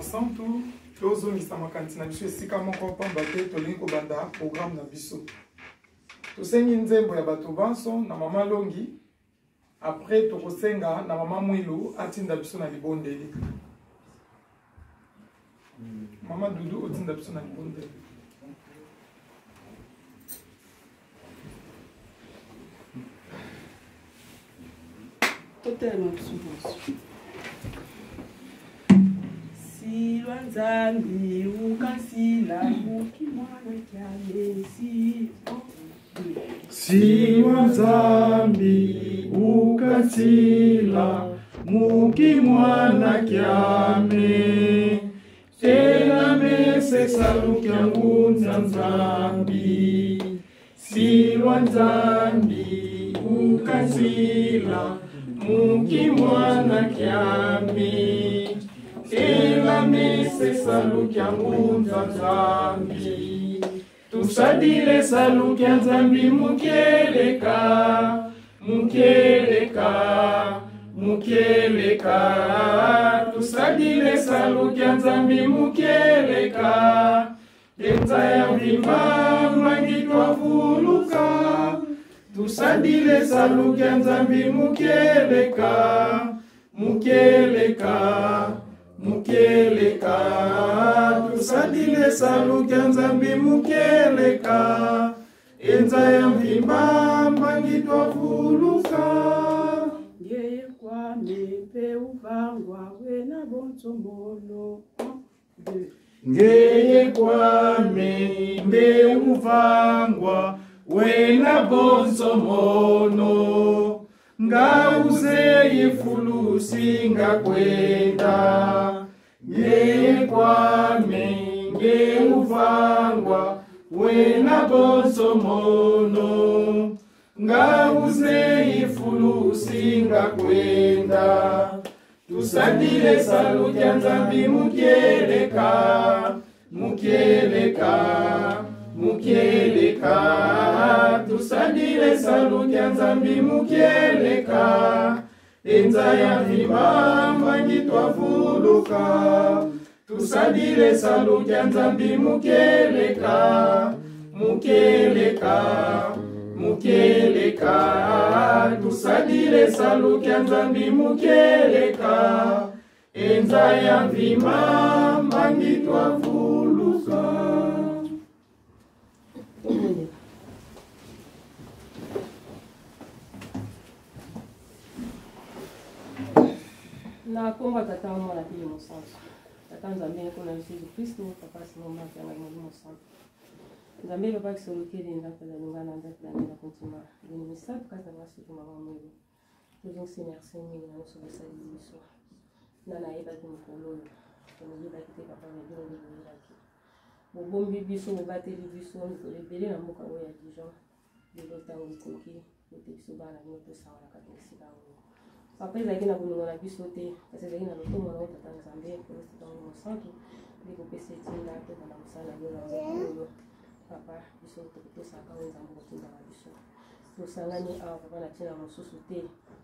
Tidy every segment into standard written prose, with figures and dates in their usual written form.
Monsanto tozongisa makanisi na biso esika moko pamba te tolingi kobanda programme na biso tosengi nzembo ya bato banso na mama Longi après tokosenga na mama Mwilu atinda biso na libondeli mama Dudu otinda biso na libondeli Silwa Nzambi ukasila mukimwana kyalesi Silwa Nzambi ukasila mukimwana kyame Tena mese salukya ngunza Nzambi Silwa Nzambi ukasila mukimwana kyame Tena mese salukya ngunza Nzambi Tusadile salukya Nzambi mukeleka Mukeleka Mukeleka Tusadile salukya Nzambi mukeleka Enza ya vima mangitwa vuluka Tusadile salukya Nzambi mukeleka Mukeleka Mukeleka Tusadile salukya Nzambi mukeleka Enza ya vima mangitwa vuluka Yeye kwa mepe uvangwa wena bonsombolo Ngeye kwame mbe uvangwa wena bonsomono Ngauze ifulusi ngakwenda Ngeye kwame nge uvangwa wena bonsomono Ngauze ifulusi ngakwenda Tusadile salukya Nzambi mukeleka Mukeleka Mukeleka Tusadile salukya Nzambi mukeleka Enza ya vima mangitwa vuluka Tusadile salukya Nzambi mukeleka Mukeleka Mukeleka Tusadile salukya Nzambi mukeleka Enza ya vima mangitwa vuluka na komba tata mwana pili Monsanto tata Nzambe kuna Yesu Kristo papa simama kana mwana Monsanto Nzambe papa kisolokeli ndako la lungana ndako la nina kontima ni misabu kata mwasi kwa mama Mwilu tuzonsi merci mingi na nusu basali biso na eba kumukolo kono yeba kite papa ndio ndio yaki bobombi biso bobateli biso ndolebele na mboka oya Dijon lelo tango koki biso bana nyoto sawa na kabisa papa ezalaki na bolingo na biso te kasi ezalaki na lotomo na tata Nzambe tata Monsanto likopesa etinda mpe na mosala yo na oyo papa biso tokotosaka oyo Nzambe kotindaka biso tosangani awa papa na ntina mosusu te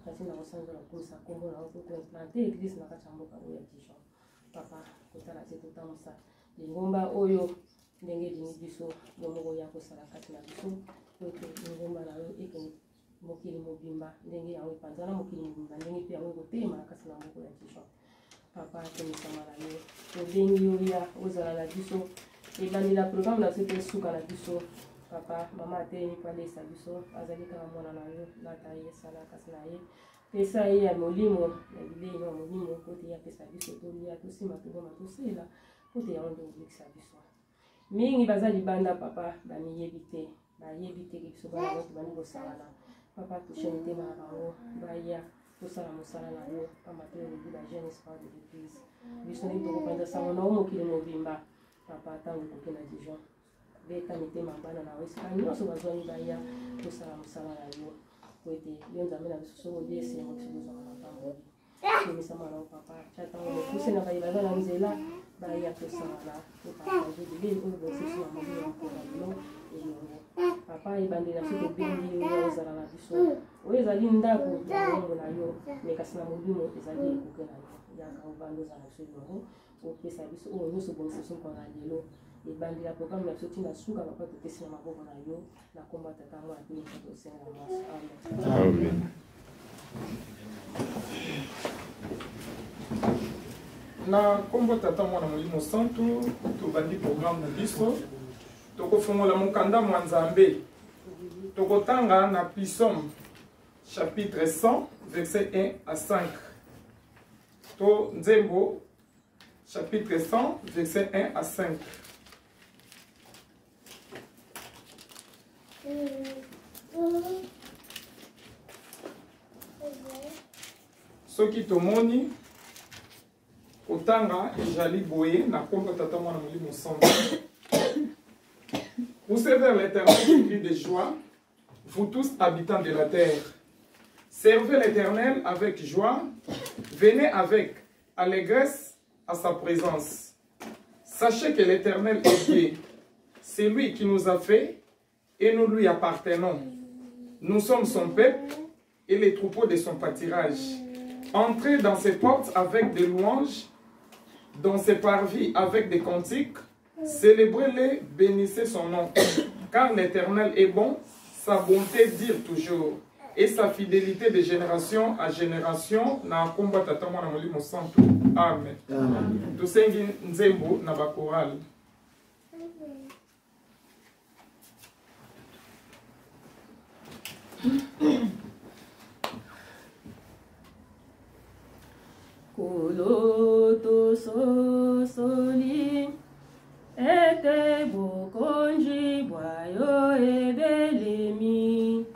natina kosanza nakomisa kombo na oko koimplante eglise na kati ya mboka oyo ya Dijon papa kotala te totamosa lingomba oyo ndenge elingi biso yo moko ya kosala kati na biso po ete lingomba na yo ekende mokili mobimba ndenge yango epanzana mokili mobimba ndenge mpe yango ekotema na kati na mboka ya Dijon papa tomisama na yo tobengi oya ozala na biso ebandela programme na biso te suka na biso papa mama atelemi mpo alesa biso azali kaka mwana na yo lata ye esala kasi na ye pesa ye ya molimo ya bilei ya molimo po te apesa biso tolia tosima toboma tosela po te yango nde obikisa biso mingi baza libanda papa bamiyebi te bayebi te biso bana bato bani kosala papa touche mitema na bango baya tosala mosala na yo pamba te olobi la jeune espoir de l'église biso nde tokopanza sango na yo mokili mobimba papa ntango ekoki na Dijon beta mitema bana na yo esika nyonso bazwani baya tosala mosala na yo po ete yo Nzambe na biso soko obi esengo biso tozwaka na pamboli tomisama na yo papa tya ntango mokuse na baye baza na nzela baya tosala na topartage bilei oyo bosisi na mobili ya mpona bino elongo papa ebandeli na biso tobengi oyo ozala na biso oyo ezali ndako ya bongo na yo me kasi na molimo ezali ekuke na yo yaka obanda ozala na biso elongo opesa biso oyo nyonso bonsoso mpona lelo ebandela programme na biso ntina suka papa topesi na maboko na yo na kombo ya tata mwana mpe moto tosenga na maso amen. Na kombo tata mwana molimo santu tobandi programme na biso tokofongola mokanda mwa nzambe tokotanga na Psaume chapitre 100 verset 1 à 5 to nzembo chapitre 100 verset 1 à 5. Soki tomoni kotanga ejali boye na kombo tata mwana molimo santu. Poussez vers l'Éternel des cris de joie, vous tous habitants de la terre. Servez l'Éternel avec joie, venez avec allégresse à sa présence. Sachez que l'Éternel est Dieu. C'est lui qui nous a fait et nous lui appartenons. Nous sommes son peuple et les troupeaux de son pâturage. Entrez dans ses portes avec des louanges, dans ses parvis avec des cantiques. Célébrez-le, bénissez son nom, car l'Éternel est bon, sa bonté dure toujours, et sa fidélité de génération à génération. Na komba tata mwana molimo santu. Amen. Tosengi nzembo na bakoral. Koloto sosoli ete bokonji bwayo ebelemi.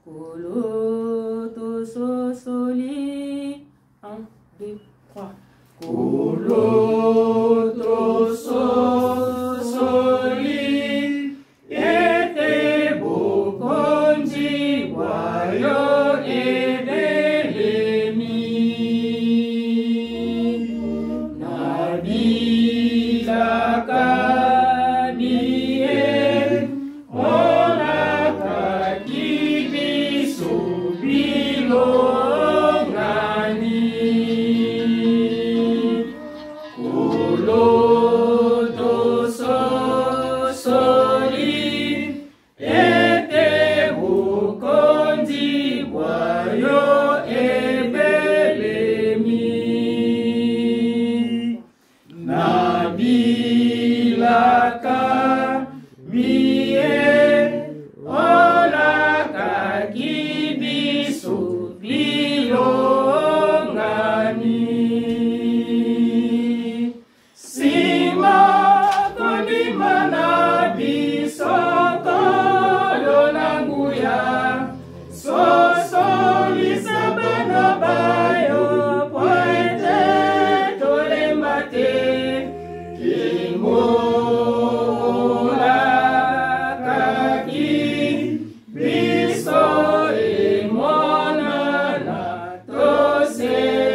Koloto sosoli 1, 2, 3. Koloto sosoli ete bokonji bwayo ebelemi. Nabilaka biye onaka kibiso bilongani. Koloto sosoli ete bokonzi bwayo ebelemi. Nabilaka biye olaka kibiso bilongani. Sima kondima na biso kolo na nguya, sosolisa bana bayo po ete tolemba te. Kimolaka ki biso emonana tosepela.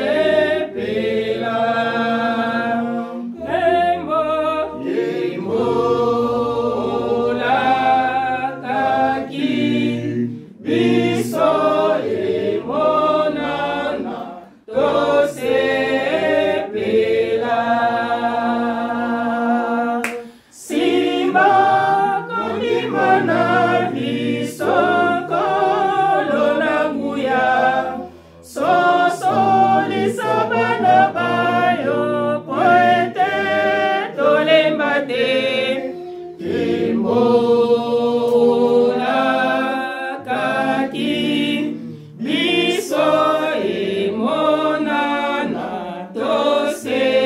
Kimolaka ki biso emonana tosepela. Simba kondima na biso kolo na nguya, sosolisa bana bayo po ete tolemba te. Kimolaka ki biso emonana tosepela.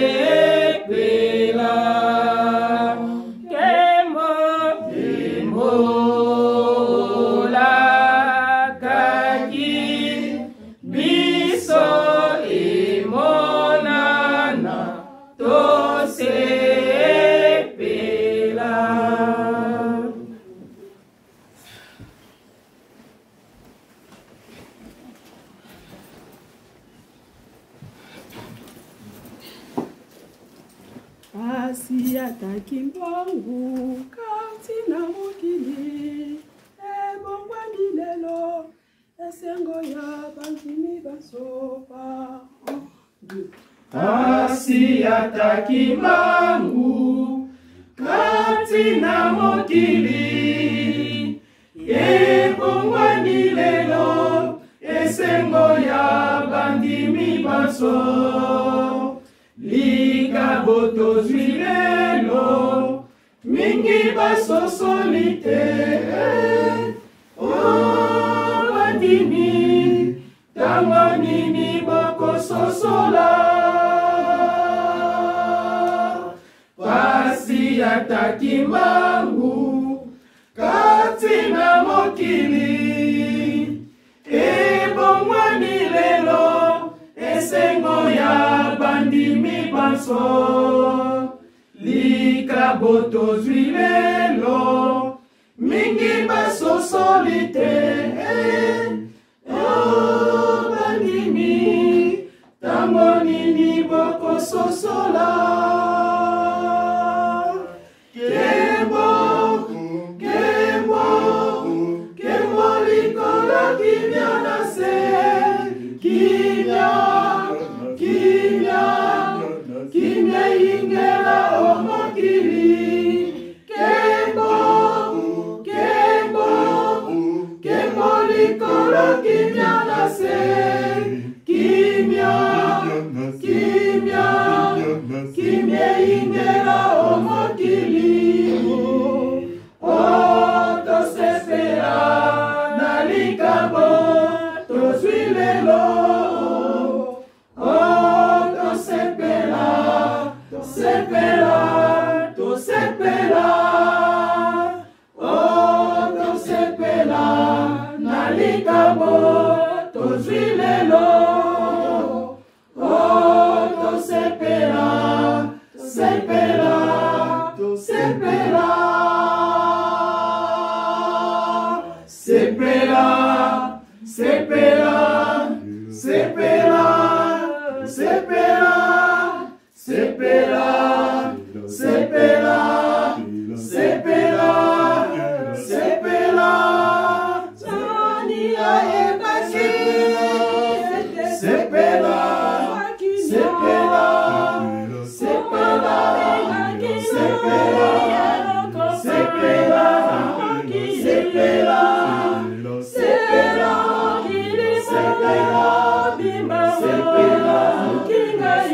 Kimolaka ki biso emonana tosepela. Asi ataki mbongo kati na mokili ebongwani lelo esengo ya bandimi basopa. Pasi ataki mbangu kati na mokili, ebongwani lelo esengo ya bandimi baso. Likabo tozwi lelo mingi basosolite, o bandimi tango nini bokososola. Pasi ataki mbangu kati na mokili, ebongwani lelo esengo ya bandimi baso. Likabo tozwi lelo mingi basosolite, o bandimi tango nini bokososola. Kimya ingela omokili, kembo likolo kimya nase. Kimya ingela omokili. Oh, tosepela na likabo tozwi lelo. Tosepela, oh, tosepela, na likabo tozwi lelo. Oh, tosepela, sepela, tosepela, sepela, sepela, sepela, sepela. Sepela, sepela, sepela, sepela, Tania ebasi. Sepela, sepela, sepela, sepela, sepela, sepela, sepela, sepela, bimba, sepela, kingai.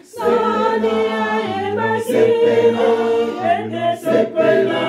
Sepela, sepela, sepela,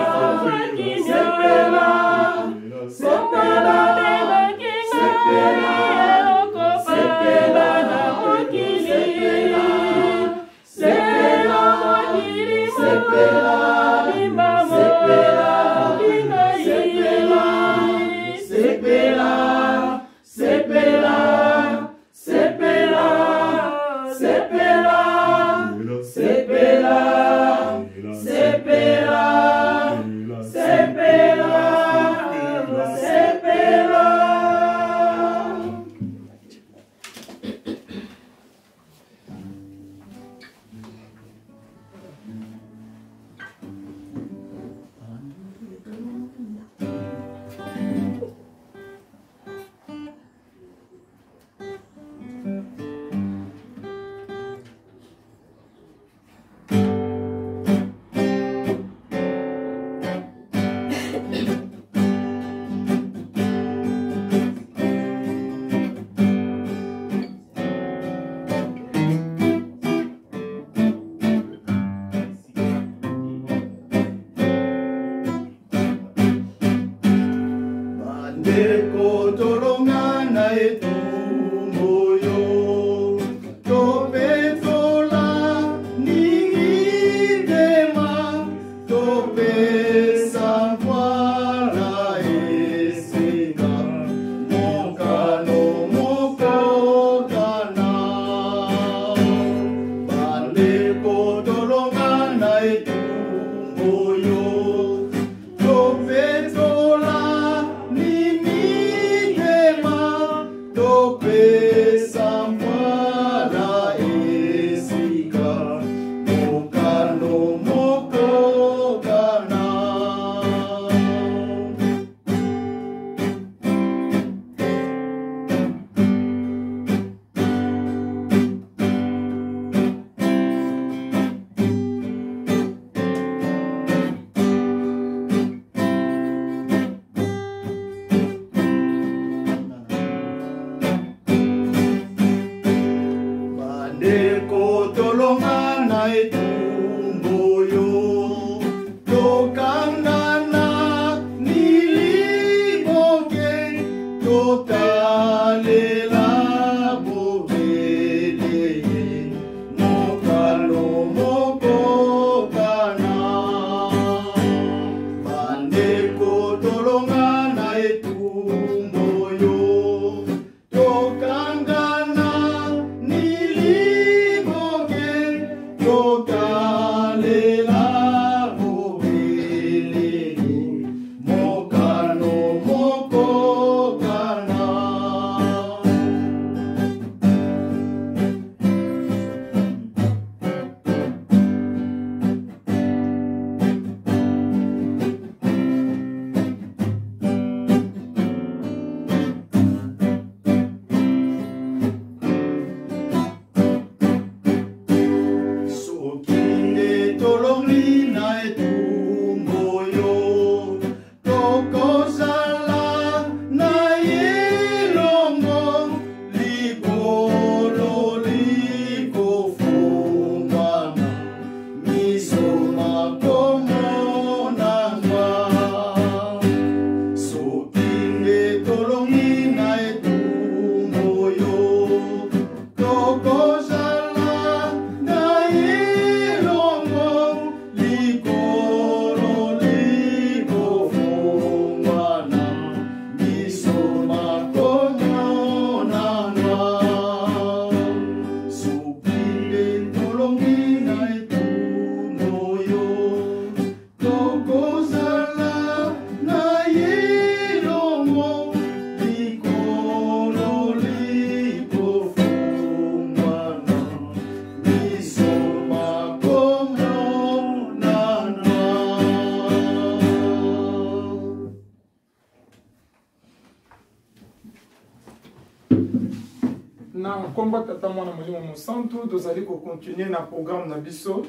Na komba tata mwana molimo mosantu tozali ko continuer na programme na biso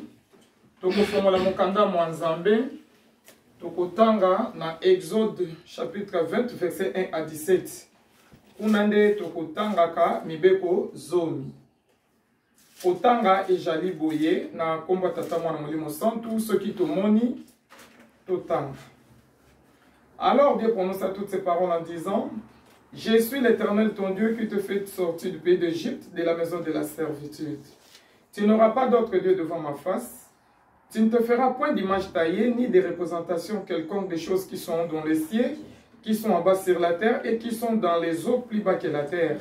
tokofongola mokanda mwa Nzambe tokotanga na Exode chapitre 20 verset 1 à 17 kuna nde tokotangaka mibeko zomi kotanga ejali boye na komba tata mwana molimo mosantu soki tomoni totanga. Alors Dieu prononce toutes ces paroles en disant: Je suis l'Éternel ton Dieu qui te fait sortir du pays d'Égypte, de la maison de la servitude. Tu n'auras pas d'autre Dieu devant ma face. Tu ne te feras point d'image taillée, ni de représentation quelconque des choses qui sont dans les cieux, qui sont en bas sur la terre et qui sont dans les eaux plus bas que la terre.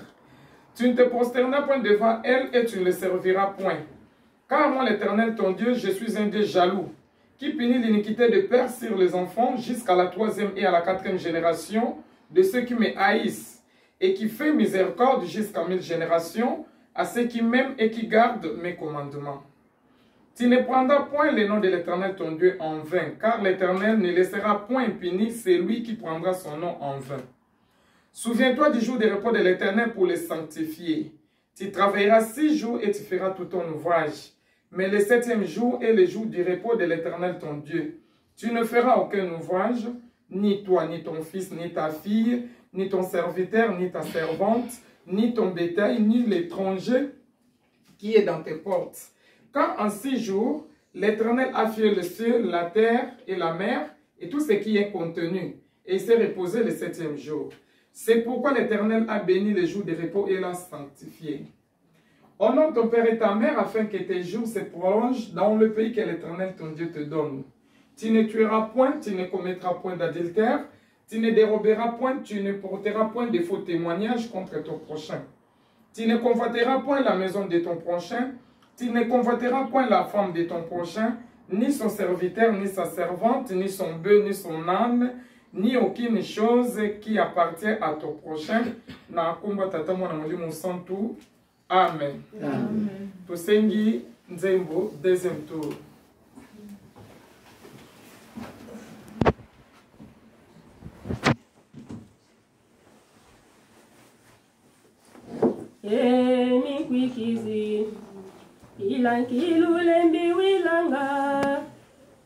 Tu ne te prosterneras point devant elles et tu ne les serviras point. Car moi l'Éternel ton Dieu, je suis un Dieu jaloux, qui punit l'iniquité de père sur les enfants jusqu'à la 3e et à la 4e génération de ceux qui me haïssent, et qui fait miséricorde jusqu'à 1000 générations à ceux qui m'aiment et qui gardent mes commandements. Tu ne prendras point le nom de l'Éternel ton Dieu en vain, car l'Éternel ne laissera point puni celui qui prendra son nom en vain. Souviens-toi du jour de repos de l'Éternel pour le sanctifier. Tu travailleras 6 jours et tu feras tout ton ouvrage. Mais le 7e jour est le jour du repos de l'Éternel ton Dieu. Tu ne feras aucun ouvrage, ni toi, ni ton fils, ni ta fille, ni ton serviteur, ni ta servante, ni ton bétail, ni l'étranger qui est dans tes portes. Car en 6 jours, l'Éternel a fait le ciel, la terre et la mer, et tout ce qui est contenu, et il s'est reposé le 7e jour. C'est pourquoi l'Éternel a béni le jour de repos et l'a sanctifié. Honore ton père et ta mère, afin que tes jours se prolongent dans le pays que l'Éternel ton Dieu te donne. Tu ne tueras point, tu ne commettras point d'adultère, tu ne déroberas point, tu ne porteras point de faux témoignages contre ton prochain. Tu ne convoiteras point la maison de ton prochain, tu ne convoiteras point la femme de ton prochain, ni son serviteur, ni sa servante, ni son bœuf, ni son âne, ni aucune chose qui appartient à ton prochain. Na kumba tata mwana molimo santu. Amen. Amen. Tosengi Nzembo, deuxième tour. Mikwikizi ilankilulembi wilanga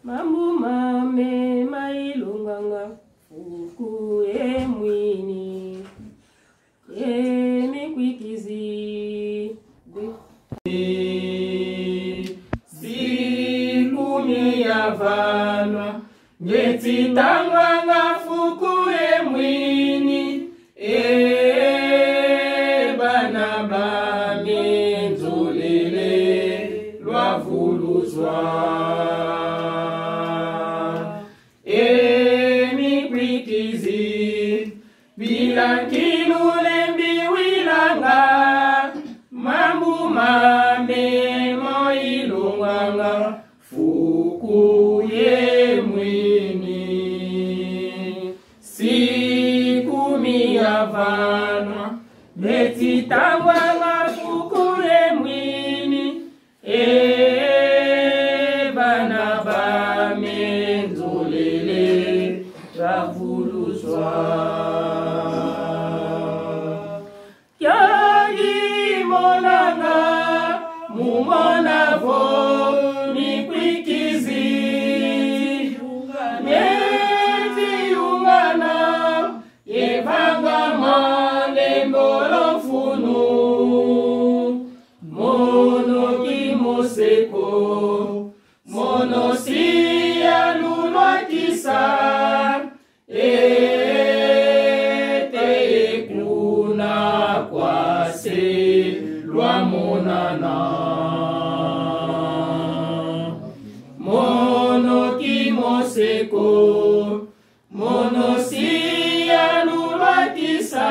mambu mame mailunganga fuku emwini mikwikizi Si vanwa ngeti tangwa ngafuku emwini bana bami nzulele lwavuluzwa emikwikizi bilankilule mbiwilanga mambu mame moilunganga fuku ye mwini sikumi ya vanwa beti tangwanga fuku ye mwini bana bame nzulele ravuluzwa mumona vo mikwikizi meti ungana evanga mane mbolofunu mono kimoseko mono siya lulwakisa ete kuna kwase lwa monana mono kimoseko mono siya lulwakisa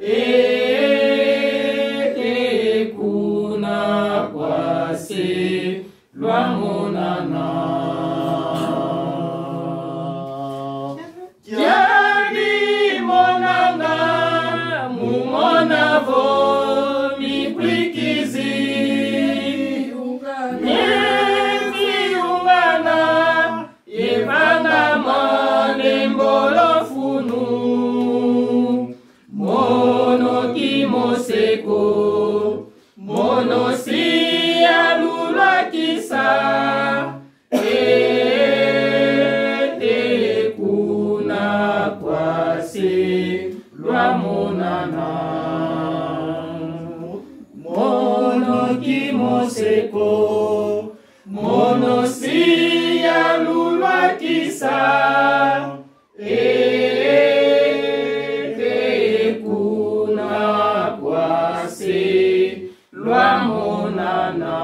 ete kuna kwase lwa monana yadi monanga mumona vo mono kimoseko mono siya lulwakisa ete kuna kwase lwa monana mono kimoseko mono siya lulwakisa lwa monana.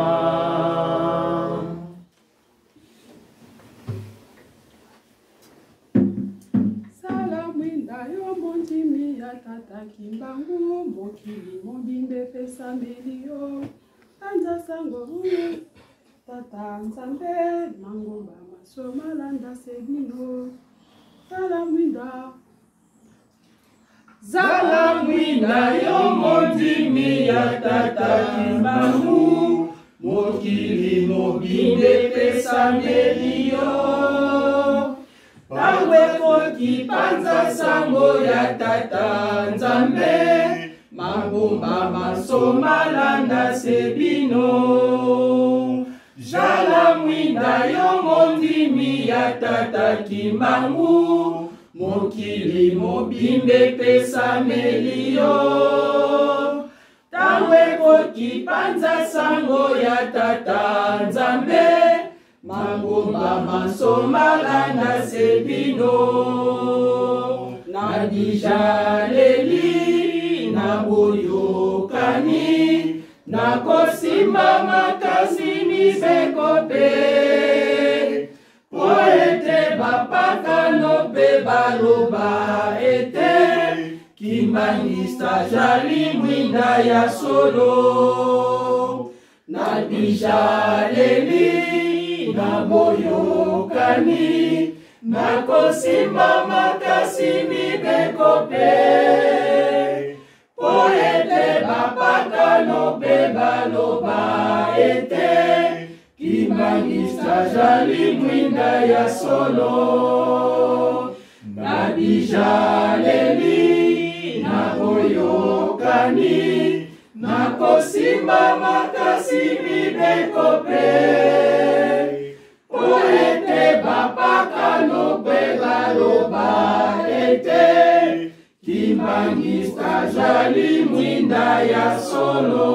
Salamwinda yo mondimi ya tata kimbangu mokili mobimbe pesa mbeli yo anza sango tata nzambe mangomba masoma landa sebino salamwinda Zalamwina yo mondimi ya tata kimbangu mokili mobimbe pesa mbeli yo pangweko kipanza sango ya tata nzambe mangomba masoma landa sebino Zalamwina yo mondimi ya tata kimbangu mokili mobimbe pesa melio tangweko kipanza sango ya tata nzambe mangomba masoma landa sebino na dijaleli na boyokani na kosimba makasi mibekope po ete bapaka nope baloba ete kimbanisa jali mwinda ya solo na dijaleli na boyokani na kosimba makasi mibekope po ete bapaka nope baloba ete kimbanisa jali mwinda ya solo na dijaleli na boyokani na kosimba makasi mibekope po ete bapaka nope baloba ete kimbanisa jali mwinda ya solo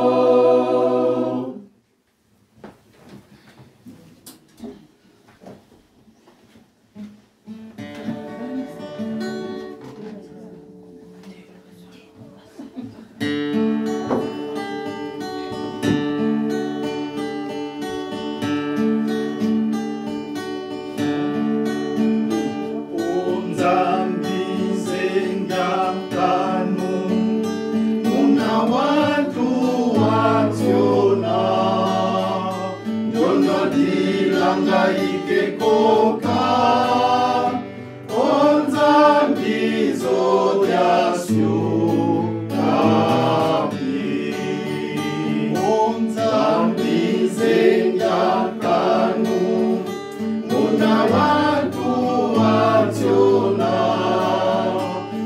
langa ikekoka onza mbizo jasyo kami onza mbizenga kanu muna watu wationa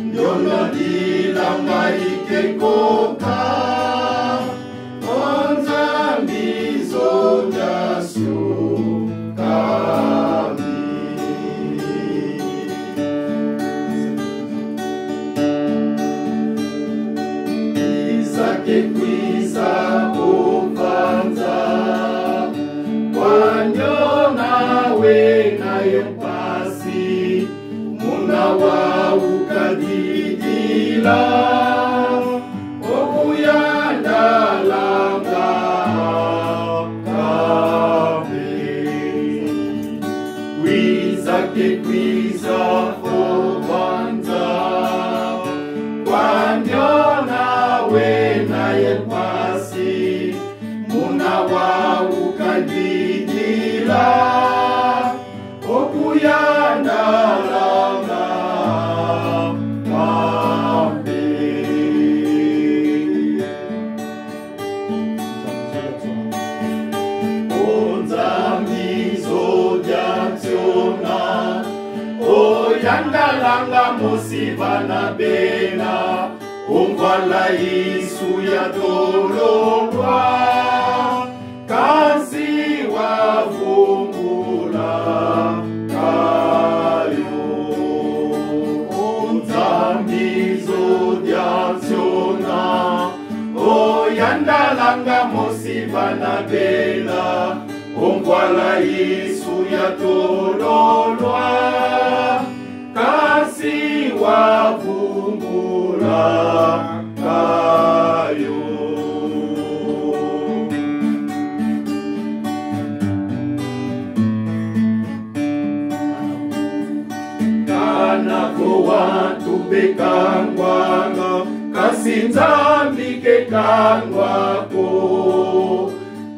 ndiono dilanga ikekoka onza mbizo jasyo kami izake kwiza kupanza wanyona we nayo pasi muna wa ukadidila okuyandalanga kame wizake kwiza kupanza wanyona we naye pasi muna wa ukadidila okuyandalanga kambe onza mizo jatsiona oyandalanga musibana bena umvala isu ya dololwa kasi wavumbula kayo onzambizo dyatsiona oyandalanga musibana bela umvala isu ya dololwa kasi wavumbula kayo kanako watu bekangwanga kasinzambi kekangwako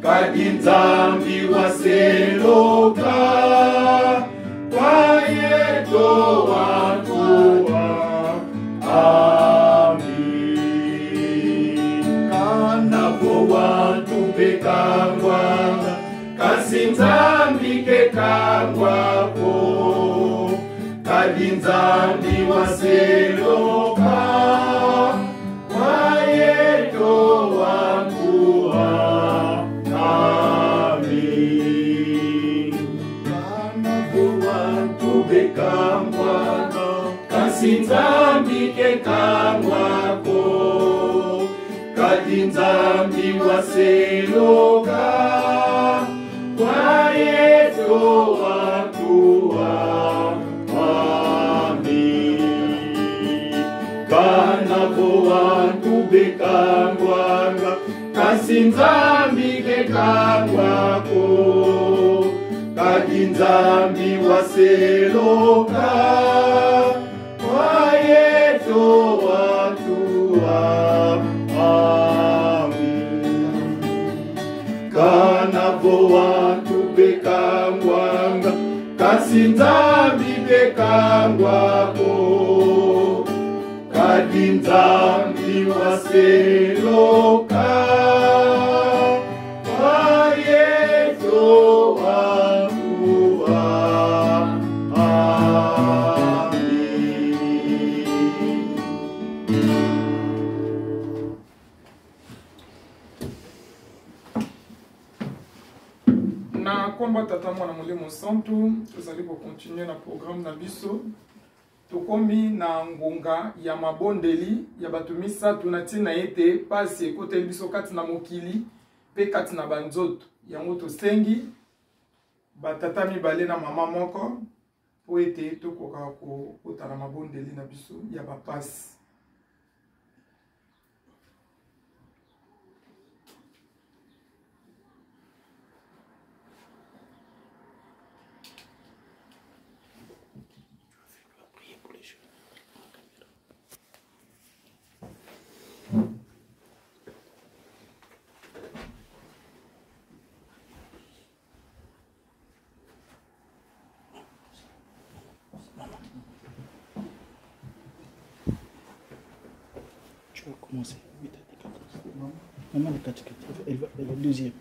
kadinzambi waseloka kwayeto watuwa amin kanako watu bekangwanga kasinzambi kekangwako kadinzambi waseloka kwayeto watuwa amin kanako watu bekangwanga kasinzambi kekangwako kadinzambi waseloka kwayeto watuwa kanako watu bekangwanga kasinzambi kekangwako kadinzambi waseloka kwayeto watuwa amin kanako watu bekangwanga kasinzambi bekangwako kadinzambi waseloka kwayeto watuwa na komba tata mwana molimo santu tozali kokontinue na programme na biso tokomi na ngonga ya mabondeli ya bato misatu na ntina ete pasi ekoteli biso kati na mokili mpe kati na banzoto yango tosengi batata mibale na mama moko po ete tokoka kokota mabondeli na biso ya bapasi. Tu vas commencer. 8 à 10, 14. Maman, elle va deuxième.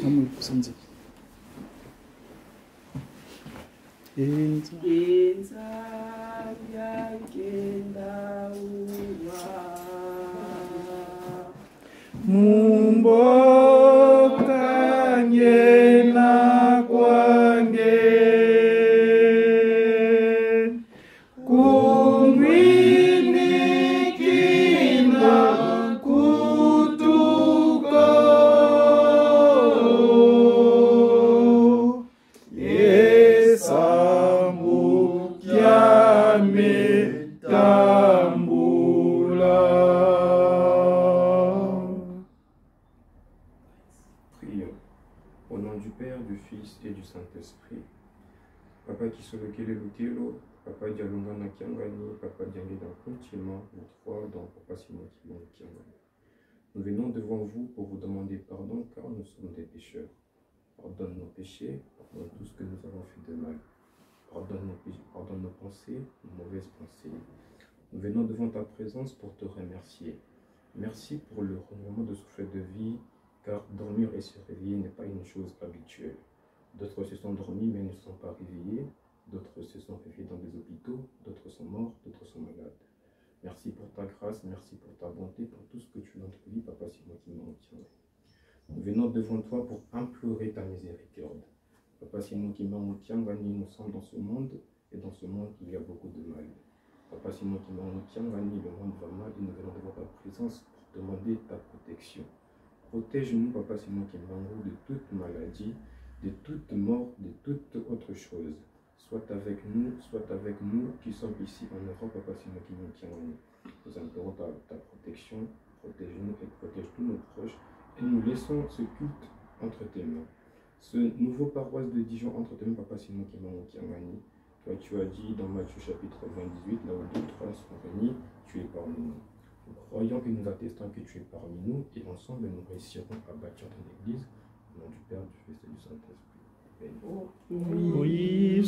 Maman, il faut s'en dire. Mumboka ngena kwange kumwini kina kutuko yesambu kyame tambula. Au nom du Père, du Fils et du Saint-Esprit. Papa qui soit lequel est l'utilo, Papa Dialunga na Kiangani, Papa Diangé dans continuellement, nous trois dans Papa Simon qui m'a Kiangani. Nous venons devant vous pour vous demander pardon car nous sommes des pécheurs. Pardonne nos péchés, pardonne tout ce que nous avons fait de mal. Pardonne nos pensées, nos mauvaises pensées. Nous venons devant ta présence pour te remercier. Merci pour le renouvellement de souffle de vie, car dormir et se réveiller n'est pas une chose habituelle. D'autres se sont dormis mais ne se sont pas réveillés, d'autres se sont réveillés dans des hôpitaux, d'autres sont morts, d'autres sont malades. Merci pour ta grâce, merci pour ta bonté, pour tout ce que tu as dans notre vie, Papa, c'est moi qui m'en tiens. Nous venons devant toi pour implorer ta miséricorde. Papa, c'est nous qui m'en tiens, nous sommes dans ce monde, et dans ce monde il y a beaucoup de mal. Papa, c'est nous qui m'en tiens, le monde va mal, et nous venons devant ta présence pour demander ta protection. Protège-nous, Papa, c'est nous qui m'en de toute maladie, de toute mort, de toute autre chose. Soit avec nous qui sommes ici en Europe, Papa, c'est nous qui nous tiens. Nous implorons ta protection, protège-nous et protège tous nos proches. Et nous laissons ce culte entre tes mains. Ce nouveau paroisse de Dijon entre tes mains, Papa, c'est nous qui m'en tiens. Toi, tu as dit dans Matthieu chapitre 28, là où 2 ou 3 sont réunis, tu es parmi nous. Nous croyons et nous attestons que tu es parmi nous et ensemble nous réussirons à bâtir ton église au nom du Père, du Fils et du Saint-Esprit. Amen. Oui,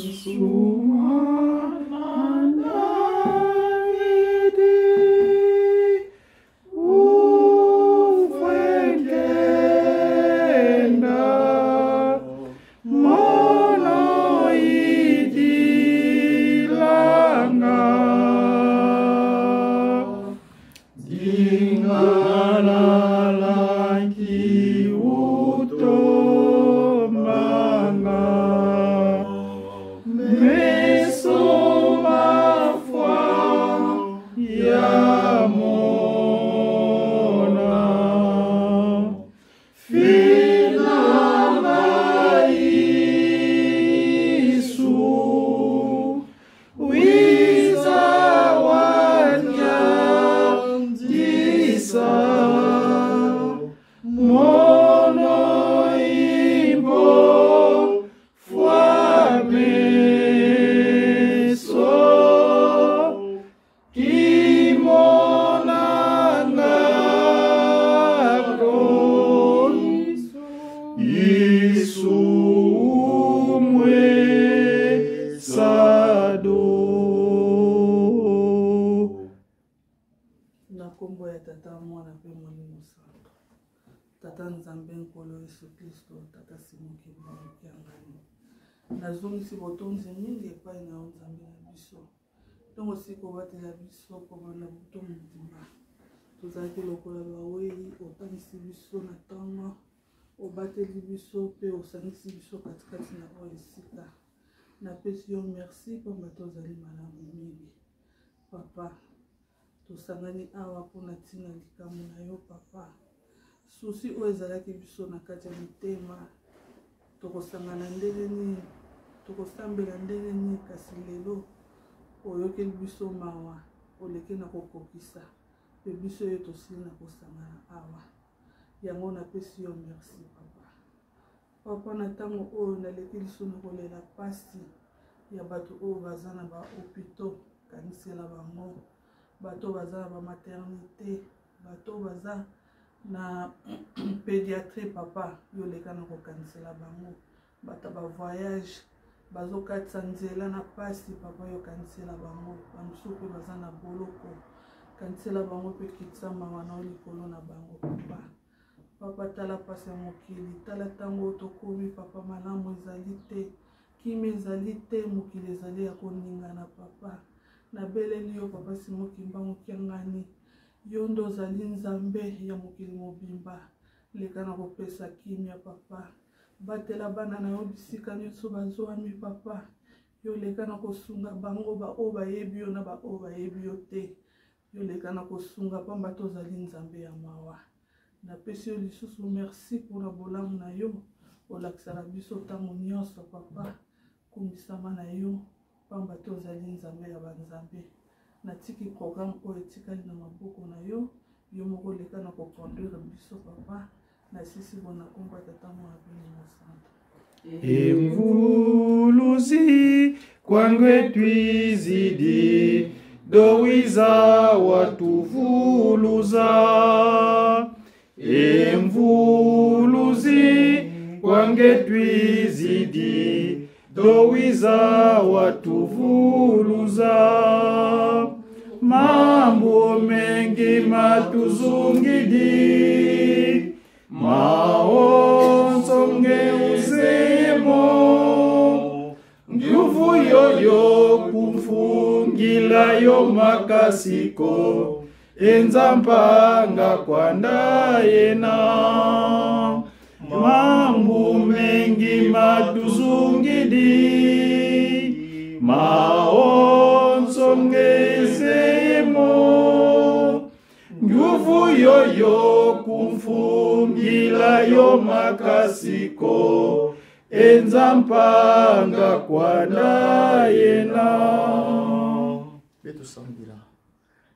Tata Nzambe Nkolo Yesu Kristo, Tata Simon Kimbangu Kiangani. Nazongisi botonzi mingi epai na Nzambe na biso. Ntongo siko batela biso kobanda buto mobimba. Tozalaki lokola bawei, opangisi biso na ntango, obateli biso mpe osangisi biso katikati na oyo esika. Napesi yo merci pamba tozali malamu mingi. Papa, tosangani awa mpona ntina likambo na yo papa. Susi oyo ezalaki biso na kati ya mitema, tokosangana ndenge nini, tokosambela ndenge nini, kasi lelo oyokeli biso mawa, oleki na kokokisa, pe biso oyo tosili na kosangana awa. Yango napesi yo merci papa. Papa, na ntango oyo naleki liso na kolela pasi ya bato oyo baza na bahopito, kanisela bango, bato baza na bamaternité, bato baza na pédiatrie papa, yo leka na kokanisela bango, bata ba voyage, bazokatisa nzela na pasi papa yo kanisela bango bamisusu mpe baza na boloko kanisela bango mpe kitisa mawa na likolo na bango papa papa tala pasi ya mokili tala ntango tokomi papa malamu ezali te kimi ezali te mokili ezali ya koningana papa nabeleli yo papa simoki mbango kiangani yo ndo ozali nzambe ya mokili mobimba leka na kopesa kimia papa batela bana na yo bisika nyonso bazwami papa yo leka na kosunga bango baoyo bayebi yo na baoyo bayebi yo te yo leka na kosunga pamba tozali nzambe ya mawa napesi yo lisusu merci mpona bolamu na yo olakisaka biso ntango nyonso papa kumisama na yo pamba tozali nzambe ya banzambe natiki programme oyo etikali na maboko na yo yo moko leka na koconduire biso papa na sisi bona komba tata mwa bini mosanta Emvuluzi kwangwe twizidi dowiza watuvuluza Emvuluzi kwangwe twizidi dowiza watuvuluza mambo mengi matuzungidi maonzo ngeuzemo nguvu yoyo kumfungila yo makasiko enzampanga kwandayena mambo mengi matuzungidi maonzo ngezemo nguvu yoyo kumfungila yo makasiko enzampanga kwandayena betu sambila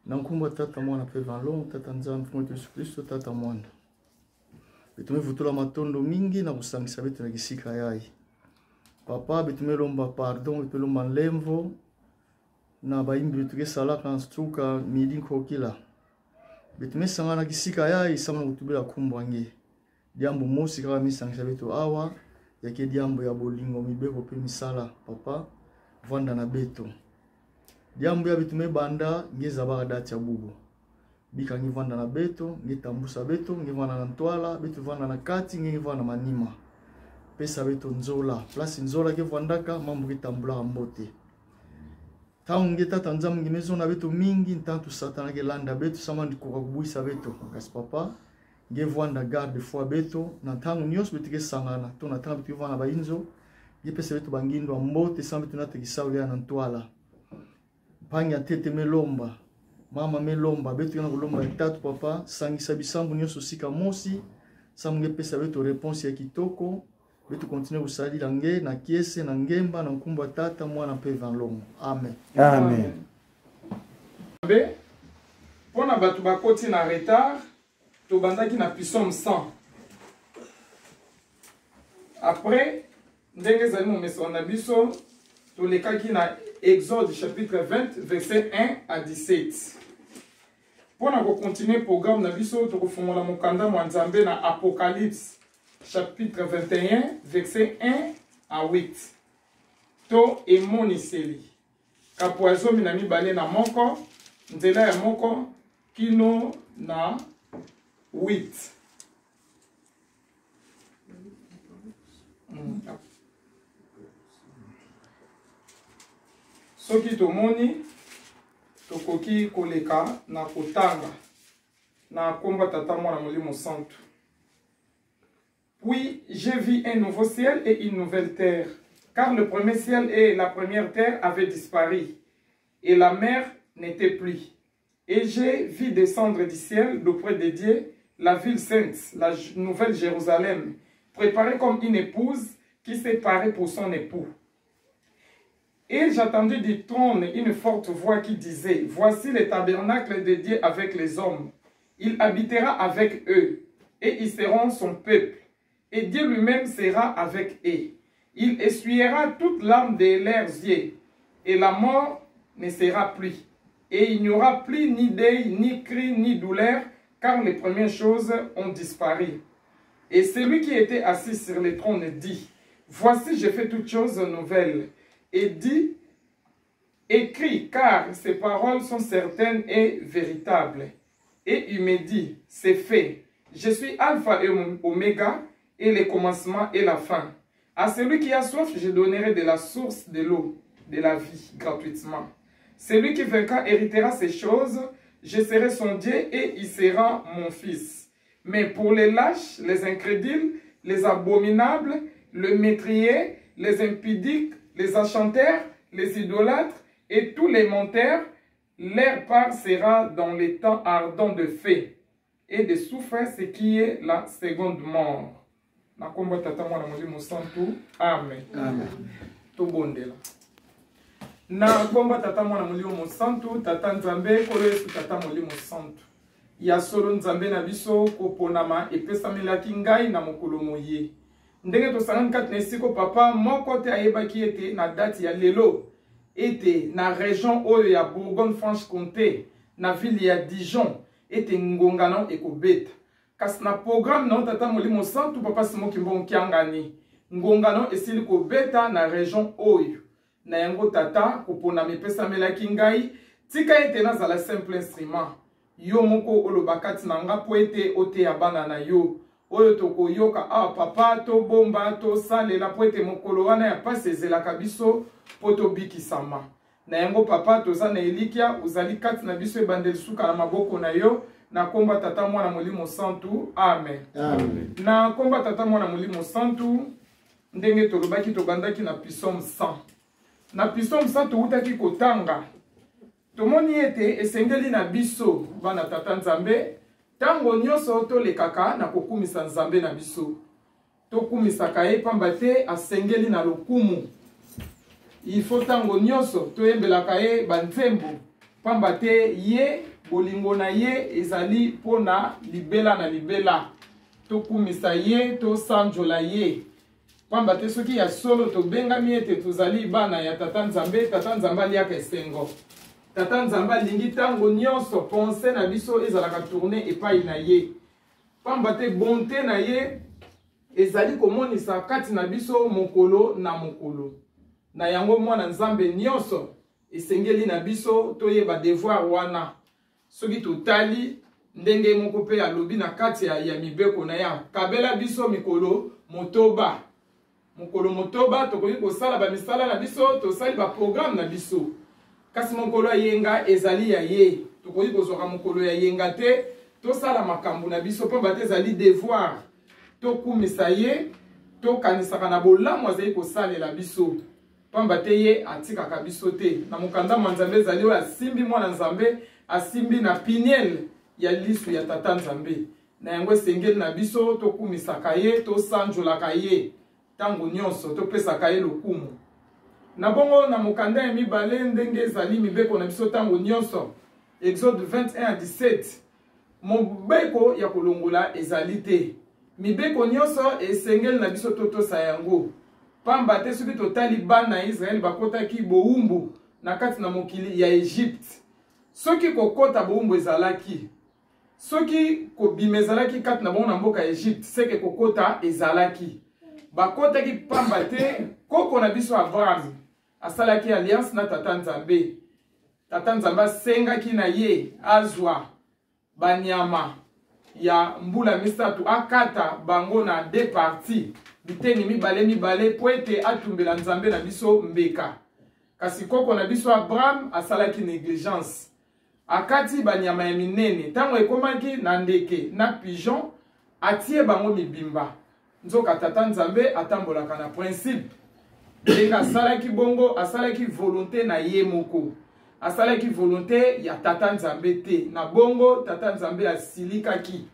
na nkumba tata mwana pe valon tata nzambe mwa Yesu Kristo tata mwana betume vutula matondo mingi na kusangisa betu na kisika yai papa betume lomba pardon betume lomba lemvo na baimbi betu kesalaka nstruka midi nkokila betume sanga na kisika yai sama kutubela kumbwange diambo mosi kaka misangisa betu awa yake diambo ya bolingo mibeko pe misala papa vanda na beto diambo ya betume banda ngeza baka dati ya bubu bika ngi vanda na beto ngi tambusa beto ngi vanda na ntwala beto vanda na kati ngi vanda manima pesa beto nzola place nzola ke vandaka mambo ki tambula mbote tawu ngi tata nzamu ngi mezo na beto mingi ntantu satana ke landa beto sama ndi koka kubuisa beto kasi papa ngi vanda garde fois beto na tangu nyos beto ke sangana to na tangu beto vanda ba inzo ngi pesa beto bangindo mbote sama beto na tekisaulia na ntwala panya tete melomba mama melomba betu yana kolomba tatu papa sangisa bisambu nyonso sika mosi samunge pesa betu réponse ya kitoko betu continue kusalila nge na kiese na ngemba na nkumba tata mwana pe vanlongo amen Amen. Be pona batu bakoti na retard to bandaki na psaume 100 après ndenge zali mo meso na biso to lekaki na Exode chapitre 20 verset 1 à 17. Pour continuer le programme, nous allons mokanda mwa nzambe na Apocalypse chapitre 21 verset 1 à 8. To emoniseli. Kapoazo minami bale na moko, nzela ya moko kino na 8. Soki tomoni tokoki koleka na kotanga na komba tata mwana molimo santo. Puis j'ai vu un nouveau ciel et une nouvelle terre, car le premier ciel et la première terre avaient disparu, et la mer n'était plus. Et j'ai vu descendre du ciel d'auprès de Dieu la ville sainte, la nouvelle Jérusalem, préparée comme une épouse qui s'est parée pour son époux. Et j'attendis du trône une forte voix qui disait, « Voici le tabernacle de Dieu avec les hommes. Il habitera avec eux, et ils seront son peuple. Et Dieu lui-même sera avec eux. Il essuiera toute larme de leurs yeux, et la mort ne sera plus. Et il n'y aura plus ni deuil, ni cri, ni douleur, car les premières choses ont disparu. Et celui qui était assis sur le trône dit, Voici, je fais toutes choses nouvelles. Et dit, écris, car ces paroles sont certaines et véritables. Et il me dit, c'est fait. Je suis Alpha et Oméga, et le commencement et la fin. À celui qui a soif, je donnerai de la source de l'eau, de la vie, gratuitement. Celui qui vaincra héritera ces choses. Je serai son Dieu et il sera mon fils. Mais pour les lâches, les incrédules, les abominables, le métrier, les impudiques, les enchanteurs, les idolâtres et tous les menteurs, leur part sera dans les temps ardents de feu et de souffrir, ce qui est la seconde mort. Nakomba tata mwana molimo santu. Amen. Amen. Tobondela. Nakomba tata mwana molimo santu, tata nzambe kolo yesu tata molimo santu. Ya solo nzambe na biso koponama epesamelaki ngai na mokolo moye. Ndenge tosangani kati na esiko papa moko te ayebaki ete na date ya lelo ete na région oyo ya Bourgogne-Franche-Comté na ville ya Dijon ete ngongano ekobeta. Kasi na programme na tata molimo santu papa simoki mbongo kiangani ngongano esili kobeta na région oyo. Na yango tata kopona mepesamelaki ngai tika ete nazala simple instrument. Yo moko olobakati na nga po ete ote ya bana na yo. Oyo toko yoka papa to bomba to salela po ete mokolo wana ya pasi ezelaka biso po tobikisama. Na yango papa toza na elikia uzali kati na biso ebandeli suka na maboko na yo. Na komba tata mwana molimo santu. Amen. Amen. Na komba tata mwana molimo santu. Ndenge tolobaki tobandaki na psaume 100. Na psaume 100 toutaki kotanga. Tomoni ete esengeli na biso bana tata nzambe. Tango nyonso tolekaka na kokumisa nzambe na biso. Tokumisaka ye pamba te asengeli na lokumu. Il faut tango nyonso toyembelaka ye banzembo. Pamba te ye bolingo na ye ezali pona libela na libela. Tokumisa ye tosanjola ye. Pamba te soki ya solo tobengami ete tozali bana ya tata nzambe aliaka esengo. Tata nzambe alingi tango nyonso pense na biso ezalaka tourner epai na ye. Pamba te bonté na ye ezali komonisa kati na biso mokolo na mokolo. Na yango mwana nzambe nyonso esengeli na biso toyeba devoir wana. Soki totali ndenge moko pe alobi na kati ya mibeko na ya kabela biso mikolo motoba. Mokolo motoba tokoki kosala ba misala na biso tosali ba programme na biso. Kasi mokolo ya yenga ezali ya ye. Tokoki kozwaka mokolo ya yenga te tosala makambo na biso pamba te ezali devoir. Tokumisa ye tokanisaka na bolamu azali kosalela biso. Pamba te ye atikaka biso te. Na mokanda nzambe ezali oyo asimbi mwana nzambe asimbi na piniel ya lisu ya tata nzambe. Na yango esengeli na biso tokumisaka ye tosanjolaka ye. Tango nyonso topesaka ye lokumu. Na bongo na mokanda ya mibale ndenge ezali mibeko na biso tango nyonso. Exode 21:17. Mobeko ya kolongola ezali te. Mibeko nyonso esengeli na biso totosa yango. Pamba te soki totali bana ya Israel bakotaki bowumbu na kati na mokili ya Egypte. Soki kokota bowumbu ezalaki. Soki kobima ezalaki kati na bongo na mboka ya Egypte, seke kokota ezalaki. Bakotaki pamba te koko na biso Abraham asalaki alliance na tata nzambe. Tata nzambe asengaki na ye azwa banyama ya mbula misatu akata bango na deux parties. Biteni mibale po ete atumbela nzambe na biso mbeka. Kasi koko na biso Abraham asalaki négligence. Akati banyama ya minene tango ekomaki na ndeke na pigeon atie bango mibimba. Nzoka tata nzambe atambolaka na principe. Ndenge asalaki bongo asalaki volonté na ye moko. Asalaki volonté ya tata nzambe te. Na bongo tata nzambe asilikaki.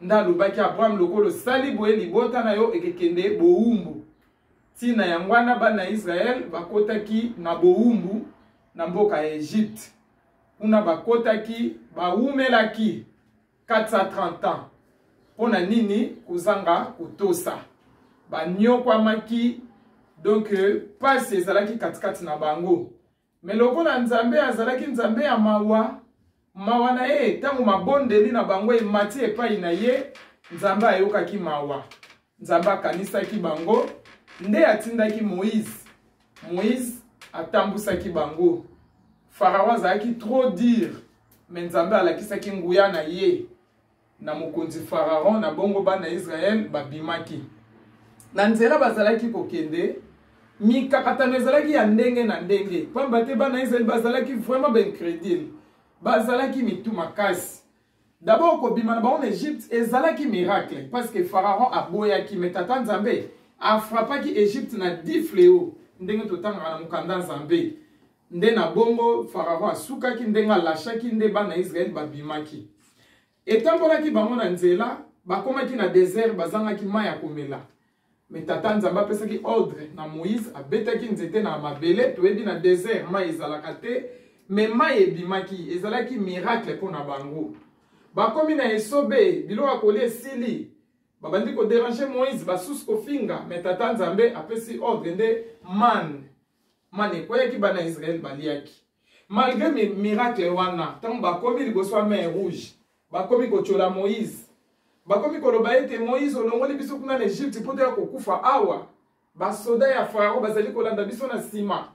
Ndalobaki Abraham lokolo sali boye libota na yo ekekende bowumbu. Tina yangwana bana Israel bakotaki na bowumbu na mboka ya Egypte. Kuna bakotaki bawumelaki 430 ans. Pona nini kuzanga kutosa. Banyokwamaki donc pasi ezalaki katikati na bango. Melokona nzambe azalaki nzambe ya mawa. Mawa na ye tango mabondeli na bango emati epai na ye nzambe ayokaki mawa. Nzambe akanisaki bango nde atindaki Moïse atambusaki bango. Pharaon azalaki trop dire, mais Nzambe alakisaki nguya na ye na mokonzi Pharaon na bongo bana Israël babimaki. Na nzela bazalaki kokende mikakatano ezalaki ya ndenge na ndenge. Pamba te bana Israël bazalaki vraiment ben crédible. Bazalaki mitu makasi. D'abord kobima na bango en Égypte ezalaki miracle parce que Pharaon aboyaki mais tata Nzambe a frappaki Égypte na 10 fléaux. Ndenge totanga na mukanda Nzambe. Nde na bongo Pharaon asukaki ndenge alashaki nde bana Israël babimaki. Etambolaki bango na nzela bakomaki na désert bazangaki mai ya komela. Mais tata Nzambe apesaki ordre na Moïse abetaki nzete na mabele toyebi na désert mai ezalaka te mais mai ebimaki ezalaki miracle pona bango. Bakomi na esobe biloko akoli esili babandi ko déranger Moïse basusu kofinga mais tata Nzambe apesi ordre nde man ekoyaki bana Israël baliaki. Malgré mes miracles wana tant bakomi liboso mer rouge bakomi kochola Moïse bakomi koloba ete Moïse olongoli biso kuna na Egypte po ya kokufa awa basoda ya Pharaon bazali kolanda biso na sima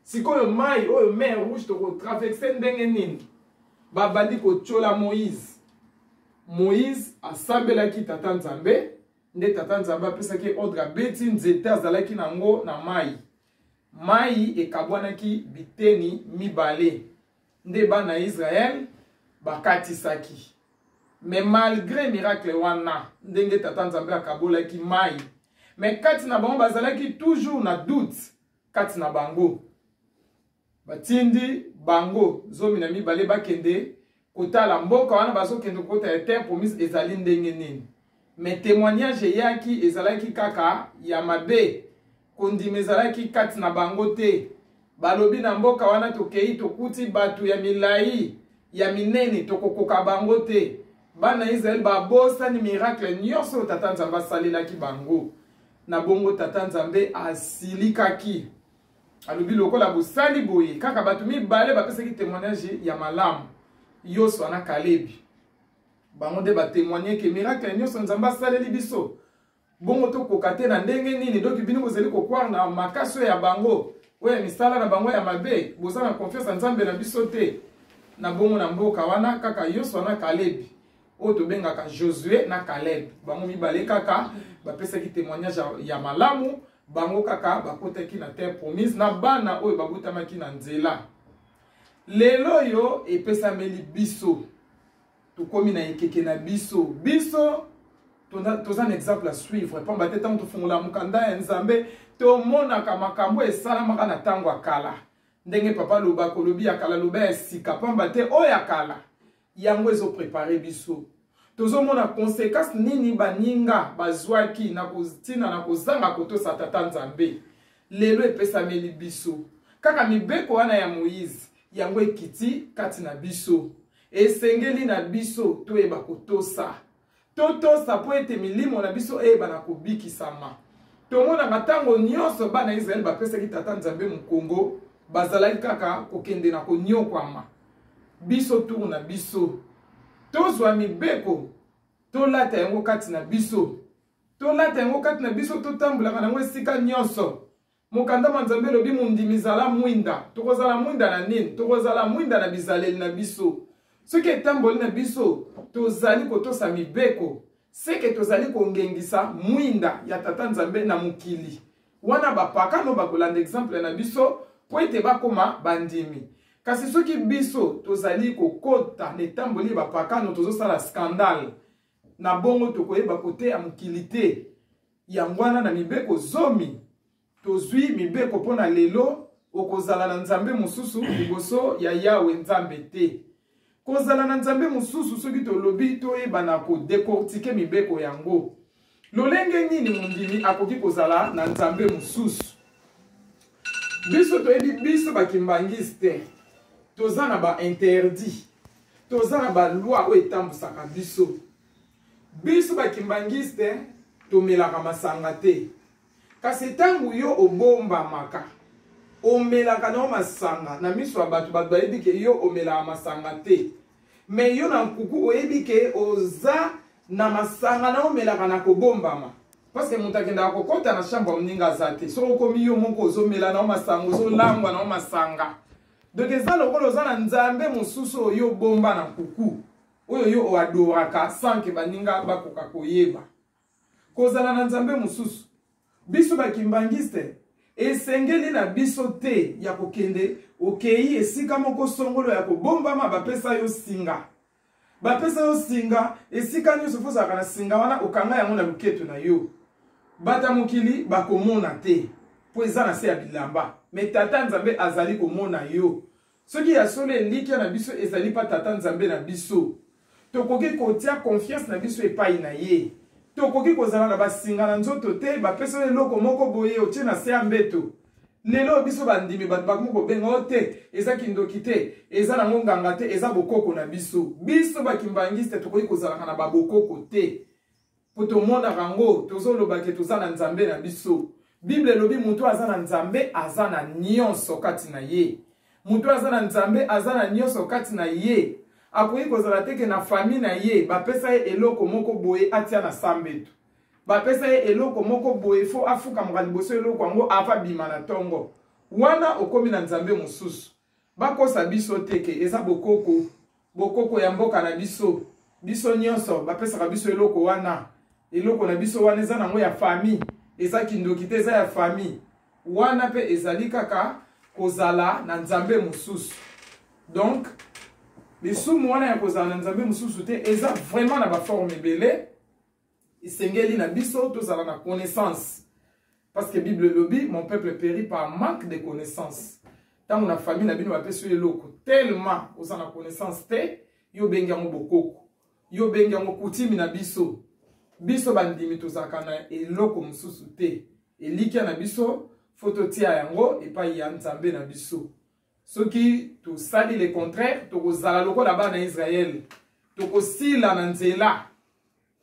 sikoyo mai oyo mer rouge to traverser ndenge nini babandi kochola Moïse asambelaki tata Nzambe nde tata Nzambe apesaki ordre abeti nzete azalaki nango na mai ekabwanaki biteni mibale nde bana Israël bakatisaki. Mais malgré miracle wana ndenge tata Nzambe akabolaki mai mais kati na bango bazalaki toujours na doute kati na bango batindi bango zomi na mibale bakende kotala mboka wana bazokende kota ya terre promise ezali ndenge nini. Mais témoignage yaki ezalaki kaka ya mabe kondima ezalaki kati na bango te. Balobi na mboka wana tokei tokuti batu ya milai ya minene tokokoka bango te. Bana Israël babosani miracle nyonso tata Nzambe asalelaki bango. Na bongo tata Nzambe asilikaki. Alobi lokola bosali boye kaka batu mibale bapesaki témoignage ya malamu. Yoswa na Kalebi. Bango de ba témoigner que miracle nyonso Nzambe asaleli biso. Bongo tokoka te na ndenge nini donc bino bozali kokwara na makaso ya bango. Oya misala na bango ya mabe, bozana confiance Nzambe na biso te. Na bongo na mboka wana kaka Yoswa na Kalebi. O to bengaka Josué na Caleb. Bango mibale kaka bapesaki témoignage ya malamu, bango kaka bakotaki na terre promise na bana oyo babutamaki na nzela. Lelo yo epesameli biso. Tokomi na ekeke na biso. Biso toza un exemple à suivre. Pamba te tango tofungola mukanda ya Nzambe tomonaka makambo esalamaka na tango akala. Ndenge papa loba kolobi ya kala loba ya sika. Pamba te oyo akala yango ezo préparer biso. Tozo mona conséquence nini baninga bazwaki na kotina na kozanga kotosa tata Nzambe. Lelo epesameli biso. Kaka mibeko wana ya Moïse yango ekiti kati na biso. Esengeli na biso toyeba kotosa. Totosa po ete milimo na biso na kobikisama. Tomona matango nyonso bana Israël bapesaki tata Nzambe mukongo bazalaki kaka kokende na konyokwama. Biso tour na biso. Tozwa mibeko tolata yango kati na biso. Tolata yango kati na biso totambulaka nango esika nyonso. Mokanda Nzambe lobi mundimizala mwinda. Tokozala mwinda na nini? Tokozala mwinda na bizaleli na biso. Soki etamboli na biso tozali kotosa mibeko. Seke tozali kongengisa mwinda ya tata Nzambe na mukili. Wana bapaka no bakolanda exemple na biso po ete bakoma bandimi. Kasi soki biso tozali kokota netamboli bapaka no tozosala scandale. Na bongo tokoyeba kote ya mukili te. Yangwana na mibeko zomi. Tozwi mibeko pona lelo okozala na Nzambe mususu liboso ya Yawe Nzambe te. Kozala na Nzambe mususu soki tolobi toyeba na ko décortiquer mibeko yango. Lolenge nini mundimi akoki kozala na Nzambe mususu. Biso toyebi biso bakimbangiste. Toza na ba interdit. Toza na ba loi o etambusaka biso. Biso bakimbangiste tomelaka masanga te. Kasi tangu yo obomba maka. Omelaka na masanga na miso abatu bayebi ke yo omela masanga te. Mais yo na nkuku oyebi ke oza na masanga na omelaka na kobombama. parce que moto akendaka kokota na chambre moninga aza te soki okomi yo moko ozomela na masanga ozolangwa na masanga donc eza lokola oza na nzambe mosusu oyo bomba na kuku oyo yo oadoraka sans ke baninga bakoka koyeba kozala na nzambe mosusu biso bakimbangiste esengeli na biso te ya kokende okei esika moko songolo ya kobombama bapesa yo singa bapesa yo singa esika nyonso fozalaka na singa wana okanga yango na luketo na yo bata mokili bakomona te po eza na se ya bilamba me tata nzambe azali komona yo soki ya solo elikya na biso ezali pa tata nzambe na biso tokoki kotia confiance na biso epai na ye tokoki kozala na basinga na nzoto te bapesa eloko moko boye otie na se ya mbeto lelo biso bandimi bato bakomi kobenga o te eza kindoki te eza nango nganga te eza bokoko na biso biso bakimbangiste tokoki kozalaka na babokoko te po tomonaka yango tozolobake toza na nzambe na biso bible elobi moto aza na nzambe aza na nyonso kati na ye moto aza na nzambe aza na nyonso kati na ye akoki kozala teke na famille na ye bapesa ye eloko moko boye atia na sambeto bapesa ye eloko moko boye fo afukamaka liboso eloko yango ava bima na ntongo wana okomi na nzambe mosusu bakosa biso teke eza bokoko ya mboka na biso biso nyonso bapesaka biso eloko wana eloko na biso wana eza nango ya famille eza kindoki te eza ya famille wana pe ezali kaka kozala na nzambe mosusu donc lisumu wana ya kozala na nzambe mosusu te eza vraiment na baforme ebele esengeli na biso tozala na connaissance parce que bible lobi mon peuple périt par manque de connaissance ntango na famille na bino bapesi yo eloko tellement oza na connaissance te yo bengi yango bokoko yo bengi yango kutimi na biso biso bandimi tozalaka na eloko mosusu te elikya na biso fo totia yango epai ya nzambe na biso soki tosali le contraire tokozala lokola bana na Israel tokosila na nzela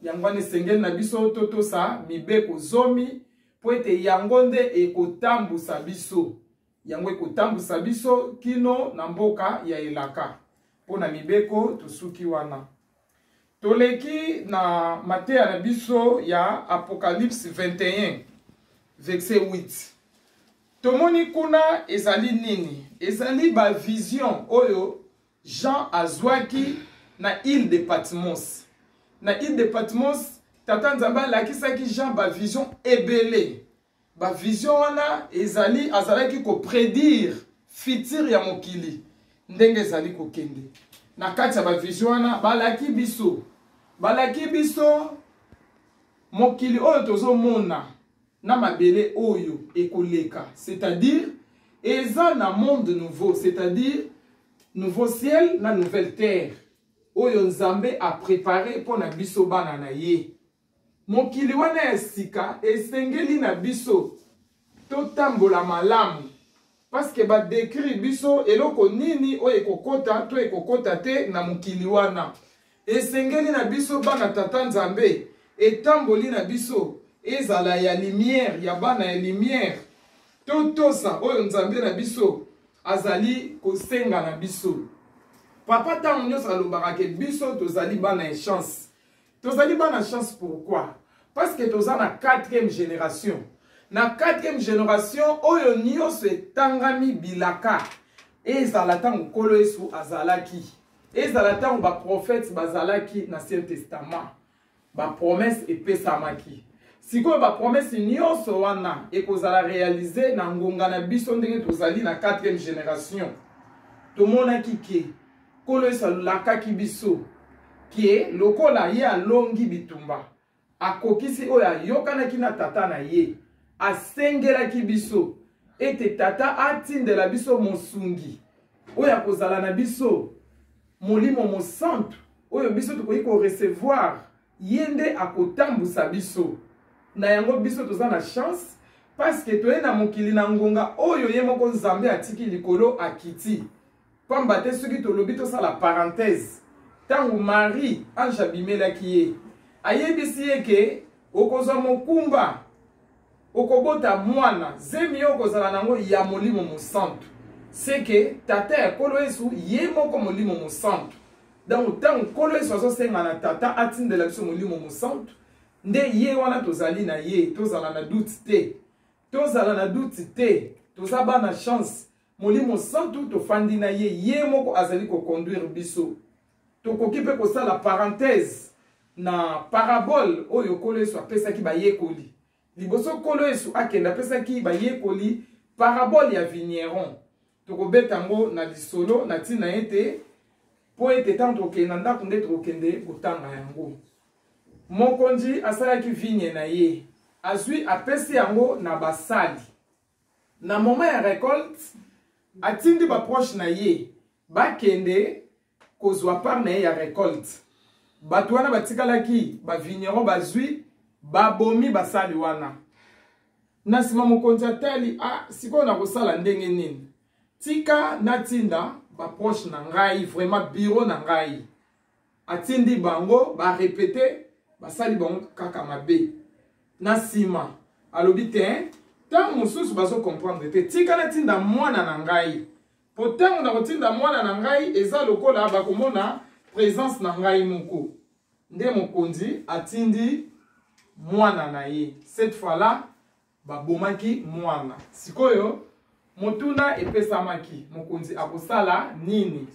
yango wana esengeli na biso totosa mibeko zomi po ete yango nde ekotambusa biso yango ekotambusa biso kino na mboka ya elaka mpo na mibeko tosuki wana toleki na mateya na biso ya Apocalypse 21 verset 8 tomoni kuna ezali nini ezali ba vision oyo Jean azwaki na île de Patmos na île de Patmos tata nzambe alakisaki Jean ba vision ebele ba vision wana ezali azalaki ko prédire futur ya mokili ndenge ezali kokende na kati ya ba vision wana balaki biso mokili oyo tozomona na mabele oyo ekoleka c'est-à-dire eza na monde nouveau c'est-à-dire nouveau ciel na nouvelle terre oyo nzambe a préparé pour na biso bana na ye mokili wana ya sika esengeli na biso totambola malamu parce que ba décrit biso eloko nini oyo ekokota to ekokota te na mokili wana esengeli na biso bana tata nzambe etamboli na biso ezala ya lumière ya bana ya lumière totosa oyo nzambe na biso azali kosenga na biso papa ntango nyonso alobaka ke biso tozali bana ya chance tozali bana chance pourquoi parce que toza na 4e génération na 4e génération oyo nyonso etangami bilaka ezala ntango nkolo Yesu azalaki ezala ntango baprofete bazalaki na Ancien Testament bapromese epesamaki sikoyo bapromese nyonso wana ekozala réaliser na ngonga na biso ndenge tozali na 4e génération tomonaki ke nkolo Yesu alakaki biso ke lokola ye alongi bitumba akokisi oyo ayokanaki na tata na ye asengelaki biso ete tata atindela biso mosungi oyo akozala na biso molimo mosantu oyo biso tokoki korecevoir ye nde akotambusa biso na yango biso toza na chance parce que toye na mokili na ngonga oyo ye moko nzambe atiki likolo akiti pamba te soki tolobi tosala parenthèse ntango Marie ange abimelaki ye ayebisi ye ke okozwa mokumba okobota mwana zemi okozala nango ya molimo mosantu seke tata ya nkolo Yesu ye moko molimo mosantu donc ntango nkolo Yesu azosenga na tata atindela biso molimo mosantu nde ye wana tozali na ye tozala na doute te tozala na doute te tozaba na chance molimo santu tofandi na ye moko azali koconduire biso tokoki mpe kosala parenthèse na parabole oyo kolo yesu apesaki bayekoli liboso kolo yesu akende apesaki bayekoli parabole ya vigneron tokobeta yango na lisolo na ntina ete mpo ete ntango tokende na ndako nde tokokende kotanga yango mokonzi asalaki vigne na ye azwi apesi yango na basali na moment ya récolte atindi baproche na ye bakende kozwa part na ye ya récolte bato wana batikalaki bavigneron bazwi babomi basali wana na nsima mokonzi atali sikoyo na kosala ndenge nini tika natinda baproche na ngai vraiment bureau na ngai atindi bango barepete basali bango kaka mabe na nsima alobi te ntango mosusu bazokomprendre te tika natinda mwana na ngai po ntango na kotinda mwana na ngai eza lokola bakomona présence na ngai moko nde mokonzi atindi mwana na ye cette fois là babomaki mwana sikoyo motuna epesamaki mokonzi akosala nini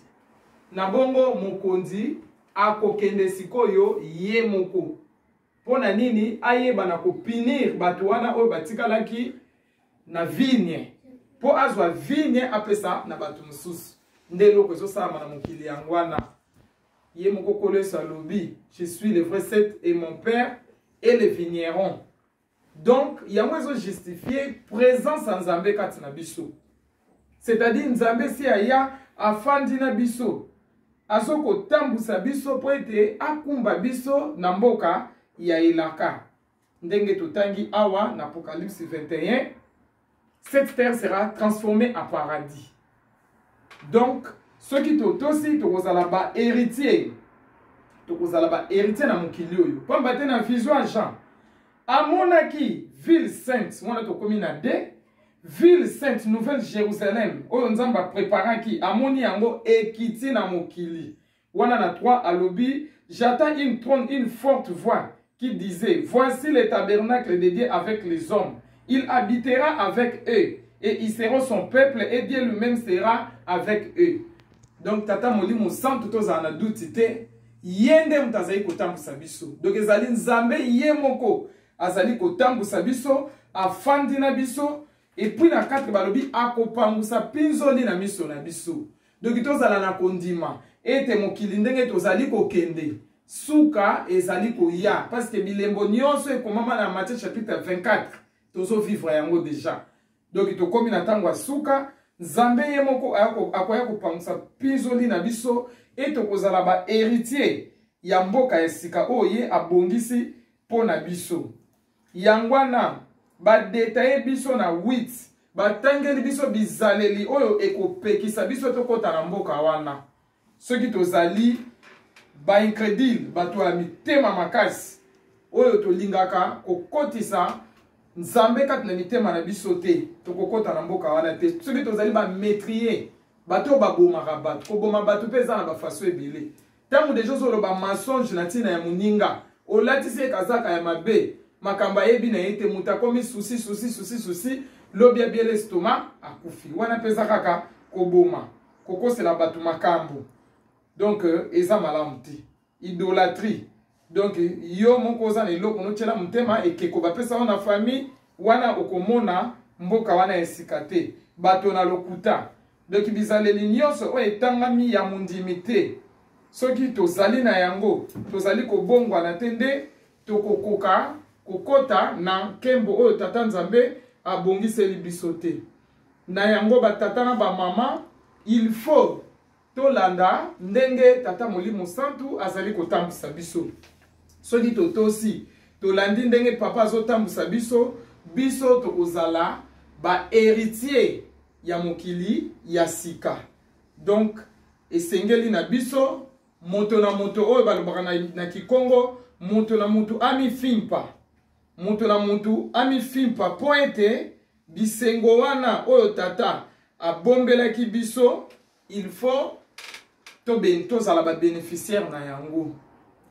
na bongo mokonzi akokende sikoyo ye moko pona nini ayeba na kopinir bato wana oyo batikalaki na vigne po azwa vigne apesa na bato mosusu nde eloko ezosalama na mokili yango wana ye moko kolo yesu alobi je suis le vrai cep et mon père et le vigneron donc yango ezojustifie présence ya nzambe kati na biso c'est-à-dire nzambe si aya afandi na biso azokotambusa biso po ete akumba biso na mboka ya elaka ndenge totangi awa na Apocalypse 21 cette terre sera transformée en paradis donc soki totosi tokozala ba héritier na mokili oyo pamba te na vision ya Jean amonaki ville sainte mwana tokomi na de ville sainte nouvelle Jérusalem oyo nzambe apreparaki amoni yango ekiti na mokili wana na 3 alobi j'entends une forte voix qui disait voici le tabernacle de Dieu avec les hommes il habitera avec eux et ils seront son peuple et Dieu lui-même sera avec eux donc tata molimo santu tozala na doute te yende mutazali kotambusa biso donc ezali nzambe ye moko azali kotambusa biso afandi na biso et puis na 4 balobi akopangusa pinzoli na miso na biso donc tozala na kondima ete mokili ndenge tozali kokende suka ezali koya parce que bilembo nyonso ekomama na Matthieu chapitre 24 tozo vivre yango déjà donc tokomi na tango suka nzambe ye moko akoya kopangusa pinzoli na biso et tokozala ba héritier ya mboka ya sika oye abongisi pona biso yangwana ba detaye biso na 8 batangeli biso bizaleli oyo ekopekisa biso tokota na mboka wana soki tozali ba incrédule bato ya mitema makasi oyo tolingaka kokotisa nzambe kati na mitema na biso te tokokota na mboka wana te soki tozali ba maîtrier bato babomaka bato koboma bato mpe eza na bafaso ebele ntango deja ozoloba mensonge na ntina ya moninga olatisi ekazaka ya mabe makambo ayebi na ye te moto akomi susi lobi abiele stoma akufi wana mpe eza kaka koboma kokosela bato makambo donc eza malamu te idolâtrie donc yo moko oza na eloko notiela motema ekeko bapesa wana famille wana okomona mboka wana esika te bato na lokuta donc bizaleli nyonso oyo etangami ya mondimi te soki tozali na yango tozali kobongwana te nde tokokoka kokota na nkembo oyo tata nzambe abongiseli biso te na yango batata na bamama il faut tolanda ndenge tata molimo santu azali kotambusa biso soki totosi tolandi ndenge papa azotambusa biso tokozala ba héritier ya mokili ya sika donc esengeli na biso moto na moto oyo balobaka na kikongo moto na moto amifimpa po ete bisengo wana oyo tata abombelaki biso il faut tozala ba bénéficiaire na yango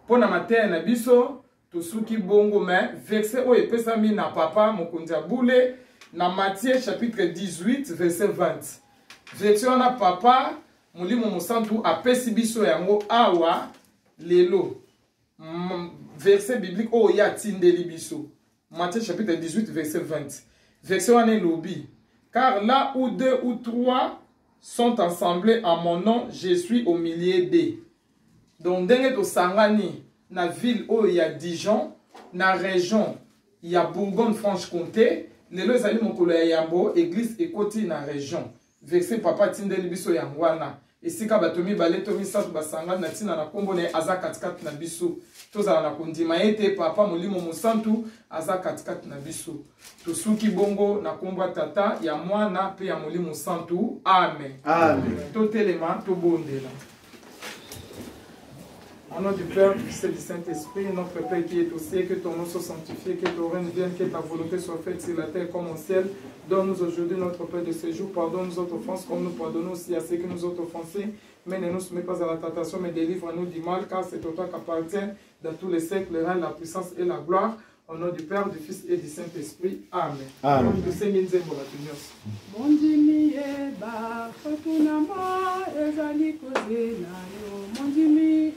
mpona mateya na biso tosuki bongo mais verset oyo epesami na papa mokonzi ya bule na Matthieu chapitre 18 verset 20. Verset wana papa molimo mosantu apesi biso yango awa lelo. Verset biblique oyo ya tindeli biso. Matthieu chapitre 18 verset 20. Verset wana elobi. Car là où 2 ou 3 sont assemblés en mon nom, je suis au milieu d'eux. Donc ndenge to sangani na ville oyo ya Dijon, na région ya Bourgogne-Franche-Comté, lelo ezali mokolo ya yambo église ekoti na région. Verset papa tindeli biso yango wana. Esika bato mibale to misato basangani na tina na kombo na aza katikati na biso. Tozala na kondima ete papa molimo mosantu aza katikati na biso. Tosuki bongo na kombo tata ya mwana pe ya molimo mosantu. Amen. Amen. Totelema to bondela. Au nom du Père, du Fils et du Saint-Esprit, notre Père qui est au ciel, que ton nom soit sanctifié, que ton règne vienne, que ta volonté soit faite sur la terre comme au ciel. Donne-nous aujourd'hui notre pain de ce jour. Pardonne-nous notre offense comme nous pardonnons aussi à ceux qui nous ont offensés. Mais ne nous soumets pas à la tentation, mais délivre-nous du mal, car c'est au toi qu'appartient dans tous les siècles le règne, la puissance et la gloire. Au nom du Père, du Fils et du Saint-Esprit. Amen. Amen. Mondimi eba fatunama ezali kozela yo mondimi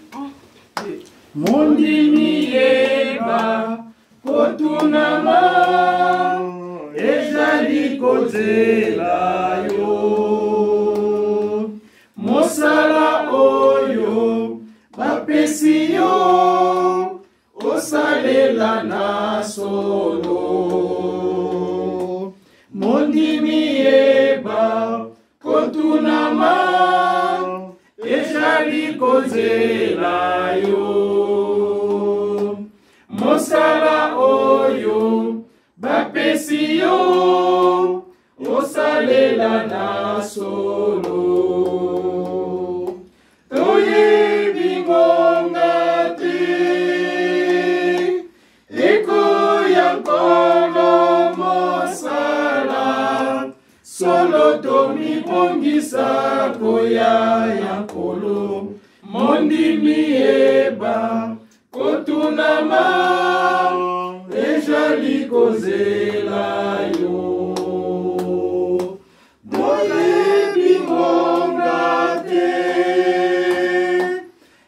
Mondimi eba kotunama ezali kozela yo mosala oyo bapesi yo osalela na solo mondimi eba kotunama ezali kozela yo mosala oyo bapesi yo osalela na solo toyebi ngonga te ekoya nkolo mosala solo tomibongisa koya ya nkolo mondimi eba kotunama ezali kozela yo boyebi ngonga te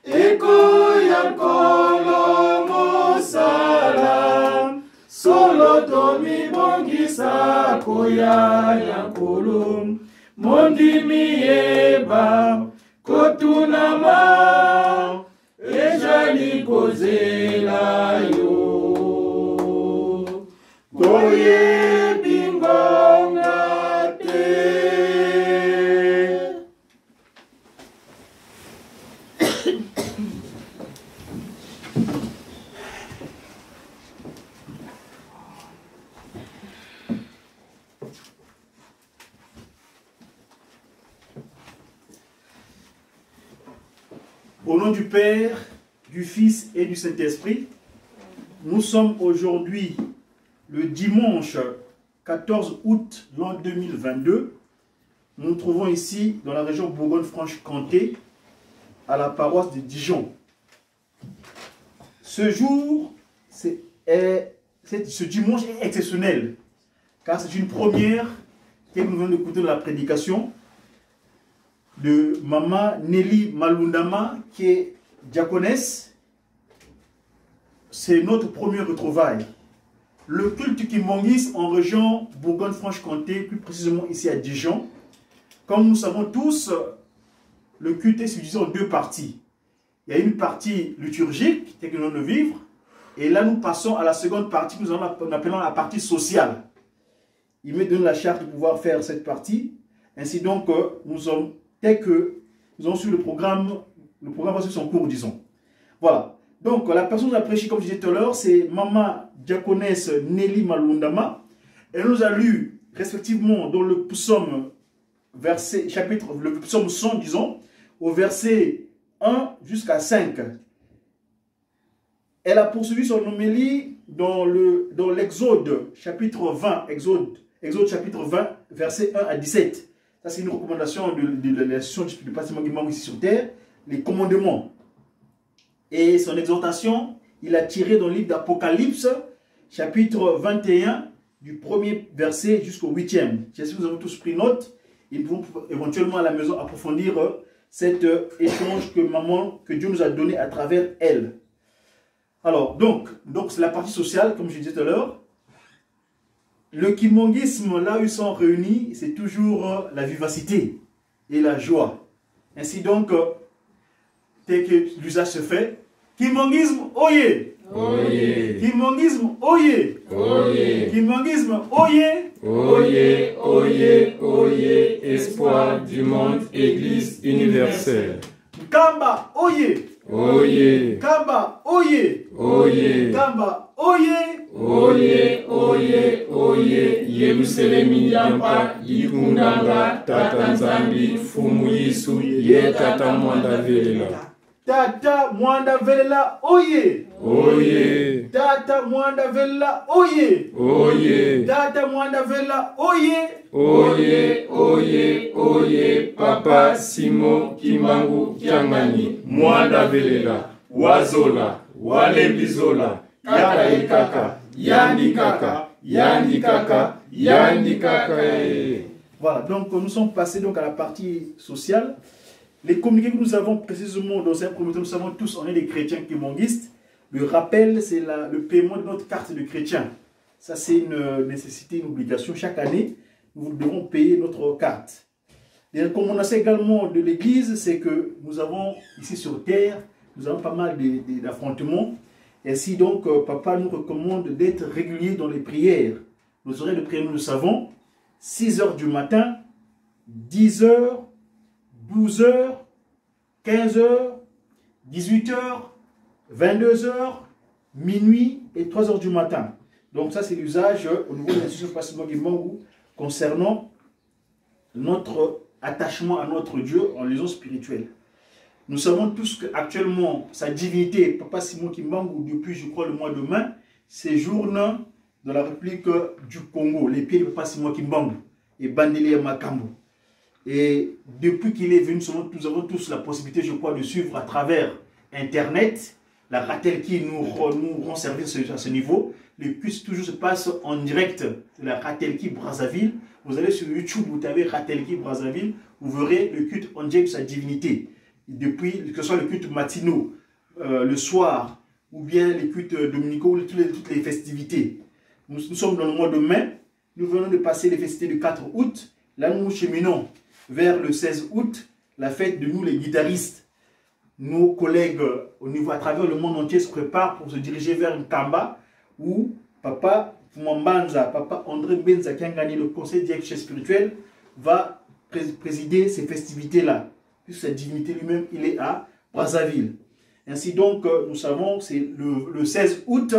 ekoya nkolo mosala solo tomibongisa koya ya nkolo mondimi eba kotunama ezali kozela yo boyebi ngonga te. Au nom du Père, du Fils et du Saint-Esprit, nous sommes aujourd'hui le dimanche 14 août l'an 2022. Nous nous trouvons ici dans la région Bourgogne-Franche-Comté, à la paroisse de Dijon. Ce jour, ce dimanche est exceptionnel, car c'est une première que nous venons d'écouter dans la prédication de Maman Nelly Malundama, qui est diaconesse. C'est notre premier retrouvaille. Le culte qui monguise en région Bourgogne-Franche-Comté, plus précisément ici à Dijon. Comme nous savons tous, le culte est subdivisé en deux parties. Il y a une partie liturgique, telle que nous allons le vivre, et là nous passons à la seconde partie que nous appelons la partie sociale. Il me donne la charte de pouvoir faire cette partie. Ainsi donc, nous sommes tel que nous avons suivi le programme va suivre son cours, disons. Voilà. Donc, la personne qui a prêché, comme je disais tout à l'heure, c'est Maman diaconesse Nelly Malundama. Elle nous a lu, respectivement, dans le psaume, le psaume 100, disons, au verset 1 jusqu'à 5. Elle a poursuivi son homélie dans l'Exode, chapitre 20, Exode chapitre 20, verset 1 à 17. Ça, c'est une recommandation de la session du passement ici sur terre, les commandements. Et son exhortation, il a tiré dans le livre d'Apocalypse, chapitre 21, du premier verset jusqu'au 8e. J'espère que vous avez tous pris note. Et nous pouvons éventuellement à la maison approfondir cet échange que Dieu nous a donné à travers elle. Alors, donc c'est la partie sociale, comme je disais tout à l'heure. Le kimongisme, là où ils sont réunis, c'est toujours la vivacité et la joie. Ainsi donc, tel que l'usage se fait, kimongisme, oyez! Oyez! Kimongisme, oyez! Oyez! Kimongisme, oyez! Oyez, oyez, oyez, espoir du monde, Église universelle. Kamba, oyez! Oyez! Kamba, oyez! Oyez! Kamba, oyez! Oyez, oyez, oyez, Yerusalemi yampa, yikunganga, tata nzambi, fumu yisu, ye tata mwanda velela. Tata mwanda velela, oyez! Oyez! Tata mwanda velela, oyez! Oyez! Tata mwanda velela, oyez! Oyez, oyez, oyez, Papa Simon Kimbangu Kiangani, mwanda velela, wazola, walembizola, yaka ikaka, yandi kaka, yandi kaka, yandi kaka. Voilà, donc nous sommes passés donc à la partie sociale. Les communiqués que nous avons précisément dans un premier temps, nous savons tous, on est des chrétiens kimongistes. Le rappel, c'est le paiement de notre carte de chrétien. Ça, c'est une nécessité, une obligation. Chaque année, nous devons payer notre carte. Et comme on a ça également de l'Église, c'est que nous avons ici sur terre, nous avons pas mal d'affrontements. Et ainsi donc, Papa nous recommande d'être réguliers dans les prières. Nos horaires de prière, nous le savons, 6 h du matin, 10 h, 12 h, 15 h, 18 h, 22 h, minuit et 3 h du matin. Donc ça, c'est l'usage au niveau de l'institution Passement Kimbangu concernant notre attachement à notre Dieu en liaison spirituelle. Nous savons tous qu'actuellement, sa divinité, Papa Simon Kimbangu, depuis, je crois, le mois de mai, séjourne dans la République du Congo, les pieds de Papa Simon Kimbangu et Bandeli Makambu. Et depuis qu'il est venu, nous avons tous la possibilité, je crois, de suivre à travers Internet la Ratel qui nous rend service à ce niveau. Le culte toujours se passe en direct de la Ratelki Brazzaville. Vous allez sur YouTube, vous avez Ratelki Brazzaville, vous verrez le culte en direct de sa divinité. Depuis, que ce soit le culte matinaux, le soir, ou bien les cultes dominicaux, toutes les festivités. Nous sommes dans le mois de mai, nous venons de passer les festivités du 4 août. Là, nous cheminons vers le 16 août, la fête de nous les guitaristes. Nos collègues au niveau à travers le monde entier se préparent pour se diriger vers Nkamba, où Papa Fumambanza, Papa André Benza, qui a gagné le conseil directeur spirituel, va présider ces festivités-là. Puisque sa divinité lui-même, il est à Brazzaville. Ainsi donc, nous savons, c'est le 16 août,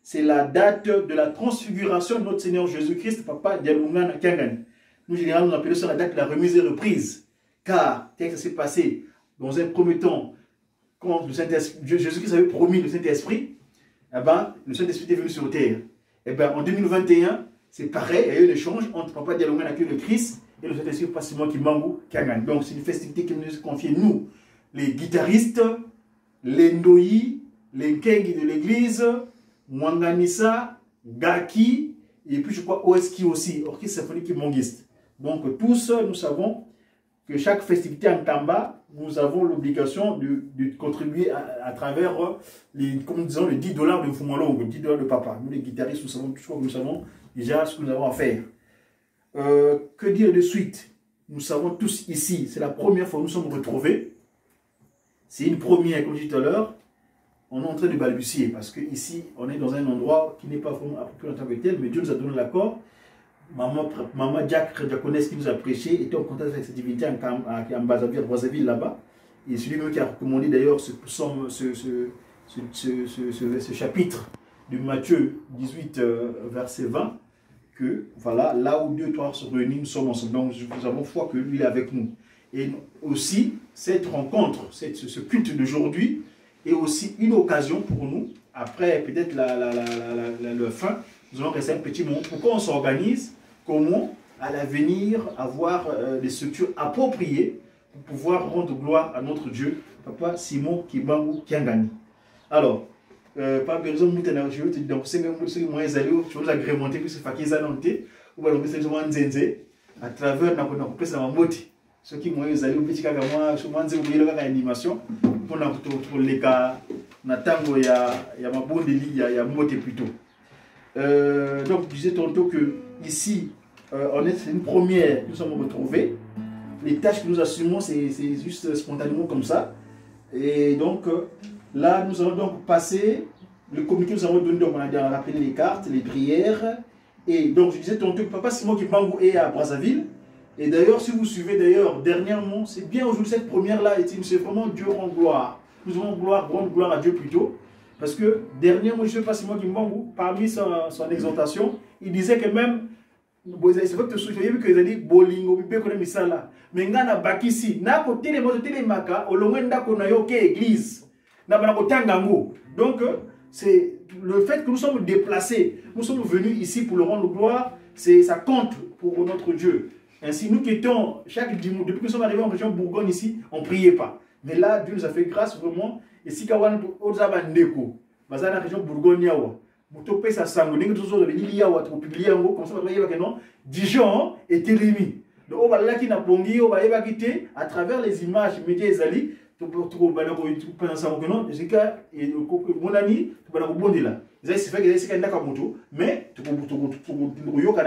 c'est la date de la transfiguration de notre Seigneur Jésus-Christ, Papa Dialungana Kiangani. Nous, généralement, nous appelons ça la date de la remise et reprise. Car, tel que ça s'est passé, dans un premier temps, quand Jésus-Christ avait promis le Saint-Esprit, eh ben, le Saint-Esprit est venu sur terre. Eh ben, en 2021, c'est pareil, il y a eu l'échange entre Papa Dialungana qui est le Christ et le Saint-Esprit, pas seulement Kimbangu Kiangani. Donc, c'est une festivité qui nous confie, nous, les guitaristes, les Ndoyi, les Nkengi de l'église, Mwanganisa, Gaki, et puis je crois Oeski aussi, orchestre symphonique kimonguiste. Donc, tous, nous savons que chaque festivité en Kamba, nous avons l'obligation de contribuer à travers comme disons, les $10 de Fumalongo, $10 de Papa. Nous, les guitaristes, nous savons déjà ce que nous avons à faire. Que dire de suite? Nous savons tous ici, c'est la première fois que nous sommes retrouvés. C'est une première, comme je disais tout à l'heure. On est en train de balbutier parce qu'ici, on est dans un endroit qui n'est pas vraiment approprié en tant que tel, mais Dieu nous a donné l'accord. Maman Jack Diaconès qui nous a prêché était en contact avec cette divinité en Brazzaville là-bas. Et c'est lui-même qui a recommandé d'ailleurs ce chapitre de Matthieu 18, verset 20, que voilà, là où 2 ou 3 se réunissent, nous sommes ensemble. Donc nous avons foi que lui est avec nous. Et aussi, cette rencontre, ce culte d'aujourd'hui est aussi une occasion pour nous, après peut-être la fin, nous allons rester un petit moment. Pourquoi on s'organise? Comment, à l'avenir, avoir des structures appropriées pour pouvoir rendre gloire à notre Dieu, Papa Simon Kimbangu Kiangani. Alors, pas besoin de je veux te dire, donc c'est moi les alliés, je veux agrémenter plus c'est fakir zanonté ou alors c'est moi nzenze à travers na kuna kupesa na moti. Ce qui moi les alliés petit kaka moi je manze ubilo kaka animation pour na leka na tango ya mabondeli ya moti plutôt. Donc je disais tantôt que ici c'est une première, nous sommes retrouvés. Les tâches que nous assumons, c'est juste spontanément comme ça. Et donc, là, nous allons donc passer le communiqué, nous avons donné, donc on a rappelé les cartes, les prières. Et donc, je disais tantôt que Papa Simon Kimbangu est à Brazzaville. Et d'ailleurs, si vous suivez, d'ailleurs, dernièrement, c'est bien aujourd'hui, cette première-là, c'est vraiment Dieu rend gloire. Nous avons rendre gloire à Dieu plutôt. Parce que dernièrement, je ne sais pas Simon Kimbangu, parmi son exhortation, il disait que même, c'est vrai que tu as vu que les bolingo, mais il y a bakisi, na ko telemaka, au loin de église, donc c'est le fait que nous sommes déplacés, nous sommes venus ici pour le rendre gloire, ça compte pour notre Dieu. Ainsi, nous qui étions chaque dimanche, depuis que nous sommes arrivés en région Bourgogne ici, on ne priait pas. Mais là, Dieu nous a fait grâce vraiment. Et si Kawan Ozaba Ndeko, dans la région Bourgogne, Moutopé sa sango, n'est que tout le monde a publié en gros, comme ça, on va dire que non, Dijon et Télémy. Donc, on va là qui n'a pas on va évacuer à travers les images médias et ali, tu peux penser que non, Jessica et mon ami, tu vas bon là. C'est fait que c'est un Nakamoto, mais tu peux yoka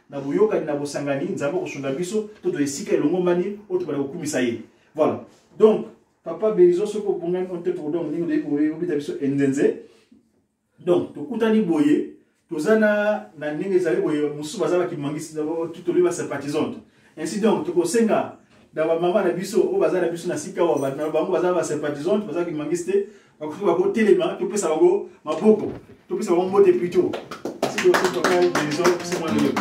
na boyoka na bosangani, nzamba kosunga biso, to de sika longo mani, autre bala kokumisa ye. Voilà. Donc, Papa Belizo soko bunga on te pour donc ningo de boye obita biso enzenze. Donc, tokutani boye, tozana na ndenge ezali boye musu bazala ki mangisi tout le ba sympathisante. Ainsi donc, tokosenga dawa mama na biso o bazala biso na sika wa bango bazala ba sympathisante, bazala ki mangiste, bakufa ko telema, to pesa bango maboko, to pesa bango mbote plutôt. Si le Papa Belizo c'est moi le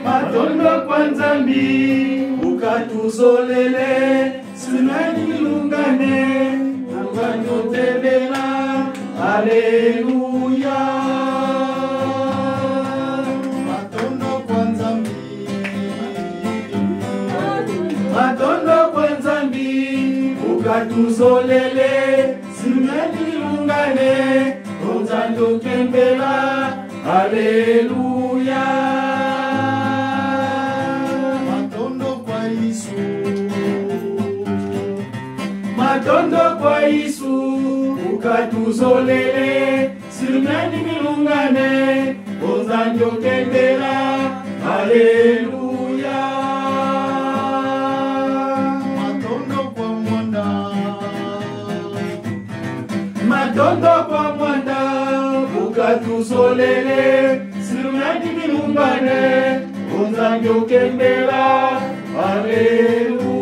Matondo kwa Nzambi ukatuzolele sunani lungane ukatutebela haleluya. Matondo kwa Nzambi, Matondo kwa Nzambi ukatuzolele sunani lungane ukatutebela haleluya. Matondo kwa Yesu ukatuzolele sirunani milungane ozanjo kembera haleluya. Matondo kwa mwanda, Matondo kwa mwanda ukatuzolele sirunani milungane ozanjo kembera haleluya.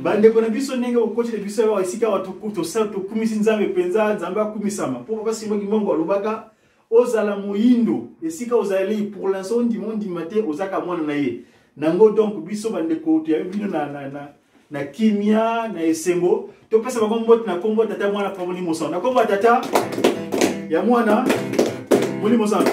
Bande kona biso nenge okoche de biso wa isika watu to kumisi nzambe penza nzambe akumisama pour Papa Simon Kimbangu alobaka ozala moyindo esika ozali pour l'instant du matin ozaka mwana na ye nango donc biso bande ko to ya bino na kimia na esengo to pesa bango mbote na kombo tata mwana pa moni mosana na kombo tata ya mwana moni mosana.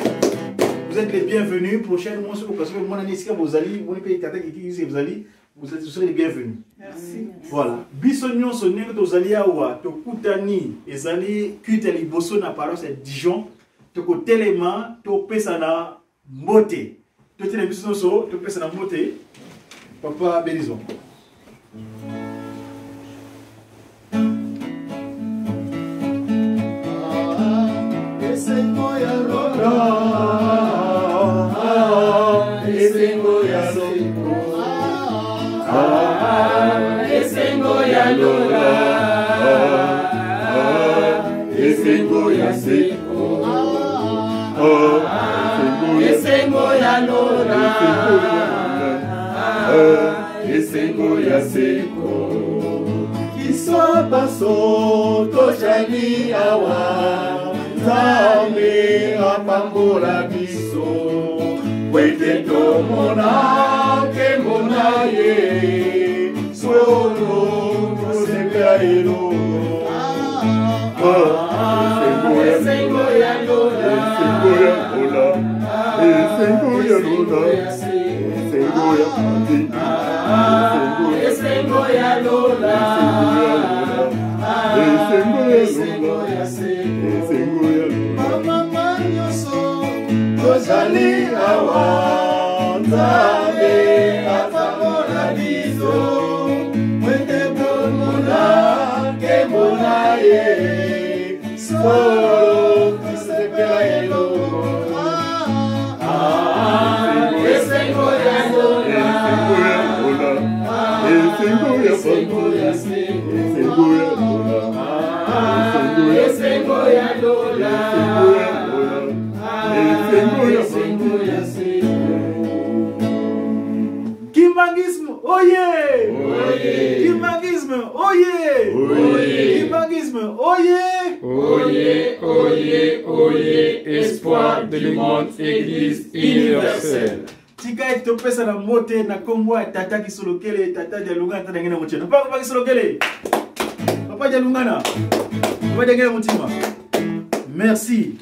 Vous êtes les bienvenus prochainement sur l'occasion de mon année isika bozali moni pe tata ki bozali. Vous serez les bienvenus. Merci. Voilà. Bisognon sonné que tozali awa to kutani ezali kuite liboso na paroisse Dijon to ko telema to pesa na mbote. To tele biso so to pesa na mbote. Papa Belizo. Esengo ya lola. Esengo ya lola. Esengo ya lola, esengo ya seko, esengo ya lola, esengo ya seko. Kiso paso tojali awa, Nzambe apambola biso, wete tomona ke mona ye. Solo prosepera elo. Esengo ya lola, esengo ya lola, Esengo ya Lola, Esengo ya Pandi, Esengo ya Lola, Esengo ya Lola, Mama nyoso, tozali awa, Nzambe atamona biso, mwete bomona, kemona ye, solo kisepela elo. Esengo ya Lola, Esengo ya Lola, Esengo ya Lola, Kimbangisme, oye! Kimbangisme, oye! Kimbangisme, oye! Oyez, espoir de l'immense Église universelle. Tika eti topesa na mote na kombo ya tata kisolokele, tata dialungana tata ngena mochena. Papa kisolokele. Papa dialungana. Papa dialungana motima. Merci.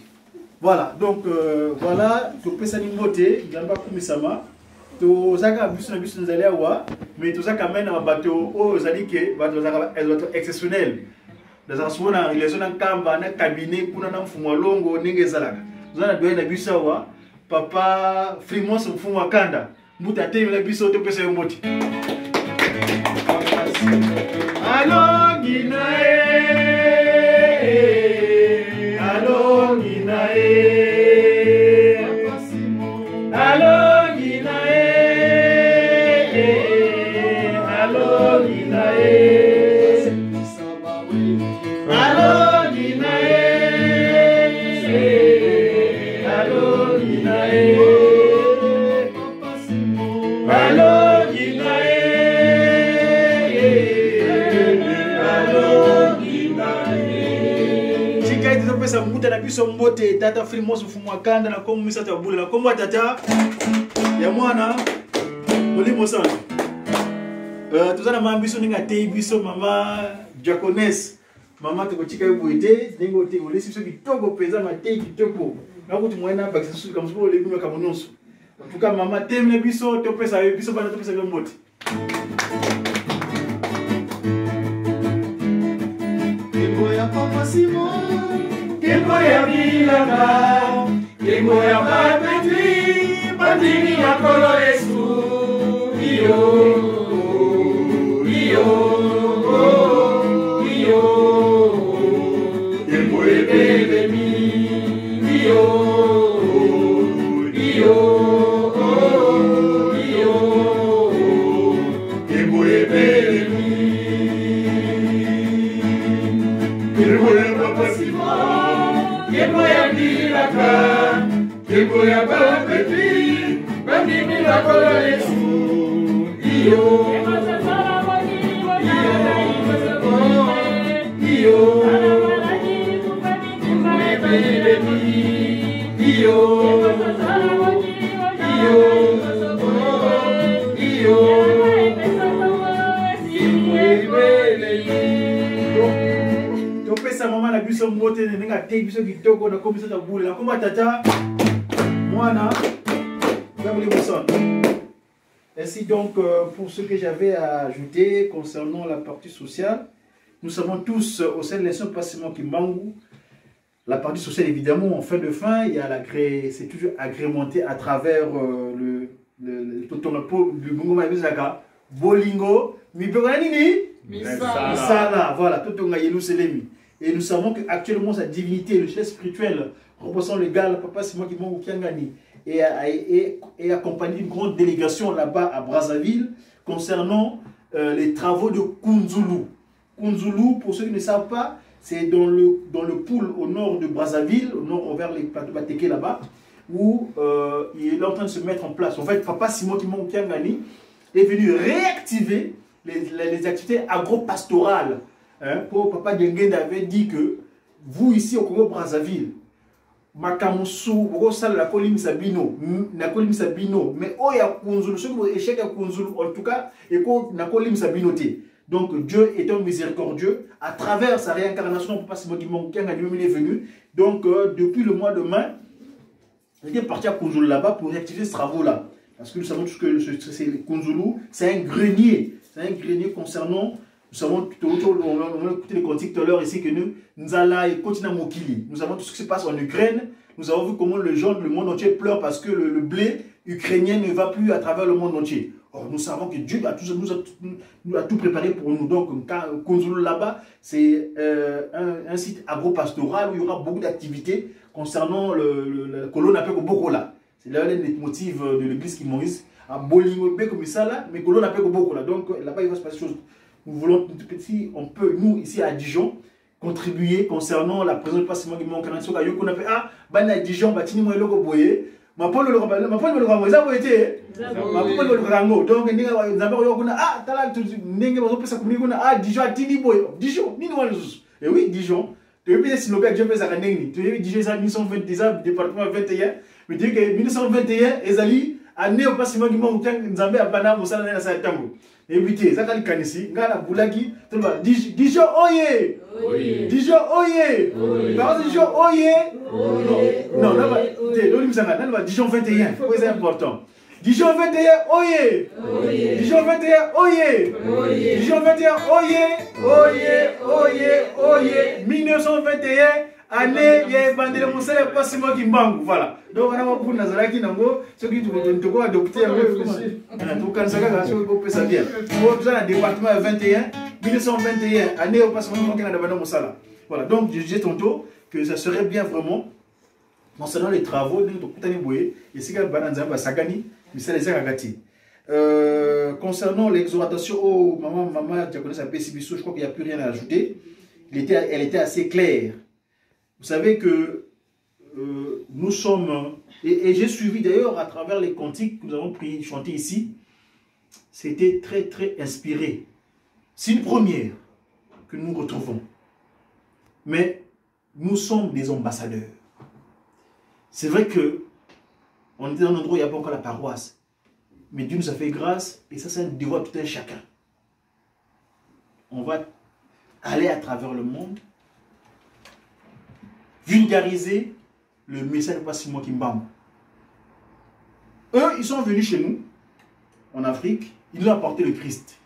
Voilà, donc voilà, topesa ni mote, ngamba kumisama. Tozaka biso na biso nzali awa, mais tozaka mena mabato o zalike, bato zaka exceptionnel. Dans souvent les zones en kamba na cabinet kuna na mfumo longo nenge zalaka. Zona doye na biso awa. Papa Frimos mfumo wa kanda mbuta temi na biso to pesa yomoti alo ginae alo ginae alo ginae alo ginae alo ginae pesa mbuta na biso mbote tata Frimos mfumo kanda na komo misata ya bule na komo tata ya mwana molimo sana tuzana mambiso ninga te biso mama Jacones mama te kotika yobuite ningo te olesi biso kitoko peza mate kitoko na kuti mwana bakisa suka msubo le bino kamononso tuka mama temne biso to pesa biso bana to pesa mbote Kembo ya Papa Simon Kembo ya Bilanga, Kembo ya Papetri, Pandini ya Kolo Yesu, Kembo ya Belemi, Kembo ya Belemi, Kembo ya Papa Simon. Kembo ya Bilaka, Kembo ya Papetri, Pandini ya Kolo Yesu, Topesa mama na biso mbote nenga te biso kitoko na komisa ta bule na komba tata mwana Gabriel Mosson. Ainsi donc pour ce que j'avais à ajouter concernant la partie sociale, nous savons tous au sein de l'institution Passement Kimbangu, la partie sociale évidemment en fin de fin, il y a c'est toujours agrémenté à travers le Bolingo, Misala, voilà, Totonga Yeluselemi. Et nous savons qu'actuellement sa divinité, le chef spirituel, représentant le gars, le Papa Simon Kimbangu Kiangani, et accompagné d'une grande délégation là-bas à Brazzaville concernant les travaux de Kunzulu. Kunzulu, pour ceux qui ne savent pas, c'est dans le pool au nord de Brazzaville, au nord vers les plateaux Bateke là-bas, où il est en train de se mettre en place. En fait, Papa Simon Kimbangu Kiangani est venu réactiver les activités agro-pastorales. Pour Papa Dengende avait dit que vous ici au Congo-Brazzaville, Makamusu, la Kolim Sabino, mais oh ya Kunzulu, ce qui échec à Kunzulu, en tout cas, et qu'on na Kolim Sabino. Donc Dieu est un miséricordieux, à travers sa réincarnation, Papa Simon Kimbangu Kiangani est venu. Donc depuis le mois de mai, Il était parti à Kunzulu là-bas pour réactiver ce travaux-là. Parce que nous savons tous que Kunzulu, c'est un grenier. C'est un grenier concernant, nous savons, on a écouté les cantiques tout à l'heure ici, que nous, Nzala et Kotina Mokili. Nous savons tout ce qui se passe en Ukraine. Nous avons vu comment le monde entier pleure parce que le blé ukrainien ne va plus à travers le monde entier. Or, nous savons que Dieu nous a tout préparé pour nous. Donc, Kunzulu là-bas, c'est un site agro-pastoral où il y aura beaucoup d'activités concernant la colonne appelée Bokola. C'est l'un des motifs de l'église qui Maurice à Bolingo, comme ça là, mais colonne appelée Bokola. Donc, là-bas, il va se passer des choses. Nous voulons, on peut, nous, ici à Dijon, contribuer concernant la présence du passement qui manque en Canada. On a fait, ah, ben à Dijon, bah, tini moi le boye. Ma pole le rabat, ma pole le rabat, ça vous été. Ma pole le rango. Donc, nous avons ah, t'as là, n'engue pas opérer ça comme nous ah, Dijon, tini boy, Dijon, ni nous allons. Et oui, Dijon. Tu veux bien si le Dieu fait ça n'engue. Tu veux Dijon ça 1921, département 21. Mais tu dis que 1921, Ezali, année au passement qui manque, nous avons à Panama, au salon de la Satango. Évitez, ça quand kanisi, ngala boulaki, tout le monde. Dijon oye, Dijon oye, par exemple Dijon oye, non, non, non, Dijon 21, c'est important. Dijon 21 oye, Dijon 21 oye, Dijon 21 oye, 1921. Année, il y a bandé le monstre, pas si moi qui manque, voilà. Donc, on a un peu de Nazaraki, ceux qui ont adopté un peu. Donc, quand ça va, on peut ça bien. Pour le département 21, 1921, année au passement qui a bandé le voilà. Donc, je disais tantôt que ça serait bien vraiment, concernant les travaux de Koutani Boye, et c'est qu'il y a Bananzamba Sagani, mais c'est les Agati. Concernant l'exhortation au maman, tu connais sa PCBSO, je crois qu'il n'y a plus rien à ajouter. Elle était assez claire. Vous savez que nous sommes, et j'ai suivi d'ailleurs à travers les cantiques que nous avons chantés ici, c'était très très inspiré. C'est une première que nous retrouvons. Mais nous sommes des ambassadeurs. C'est vrai que on était dans un endroit où il n'y a pas encore la paroisse. Mais Dieu nous a fait grâce et ça c'est un devoir de tout un chacun. On va aller à travers le monde vulgariser le message de Passimo Kimbam. Eux, ils sont venus chez nous, en Afrique, ils nous ont apporté le Christ.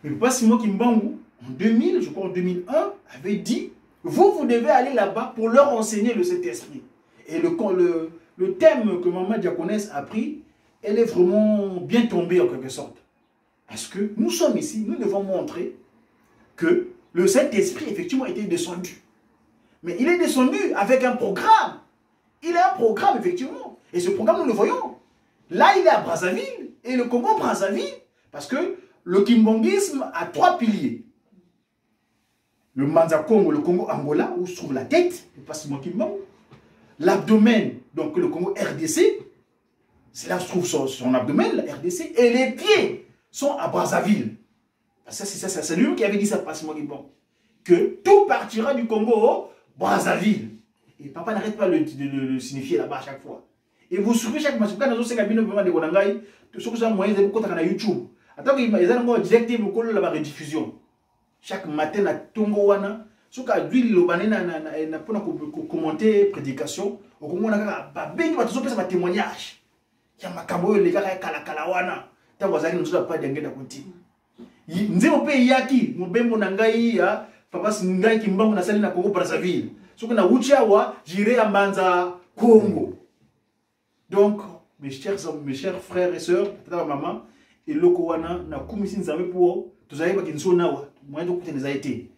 Mais Passimo Kimbam, en 2000, je crois en 2001, avait dit, vous devez aller là-bas pour leur enseigner le Saint-Esprit. Et le thème que Maman Diaconesse a pris, elle est vraiment bien tombée en quelque sorte. Parce que nous sommes ici, nous devons montrer que le Saint-Esprit effectivement était descendu. Mais il est descendu avec un programme. Il a un programme, effectivement. Et ce programme, nous le voyons. Là, il est à Brazzaville. Et le Congo-Brazzaville, parce que le kimbongisme a 3 piliers. Le Manza-Congo, le Congo-Angola, où se trouve la tête, le passement Kimbang. L'abdomen, donc le Congo-RDC. C'est là où se trouve son abdomen, la RDC. Et les pieds sont à Brazzaville. C'est lui qui avait dit ça, passement Kimbang. Que tout partira du Congo au Brazzaville. Et papa n'arrête pas de le signifier là-bas à chaque fois. Et vous suivez chaque match. Quand nous avons de Konangai, ce que vous avez moyen de vous sur YouTube. Attends, il y a un direct et vous la rediffusion. Chaque matin, na tongo wana. Ce que l'huile le bané na pour commenter prédication. Au comment on a ben tu vas te témoignage. Il y a ma camo les gars kala wana. Ta wazali nous a pas d'engagement d'akonti. Nzemo pe yaki, mo bembo na ngai ya papa singai kimbangu na sali na Congo Brazzaville. Soki na uchiawa j'irai à Manza Congo. Donc mes chers frères et sœurs, tata maman et lokowana na kumisi nzambe pour tozali ba kinsona wa moyen de kuteneza été.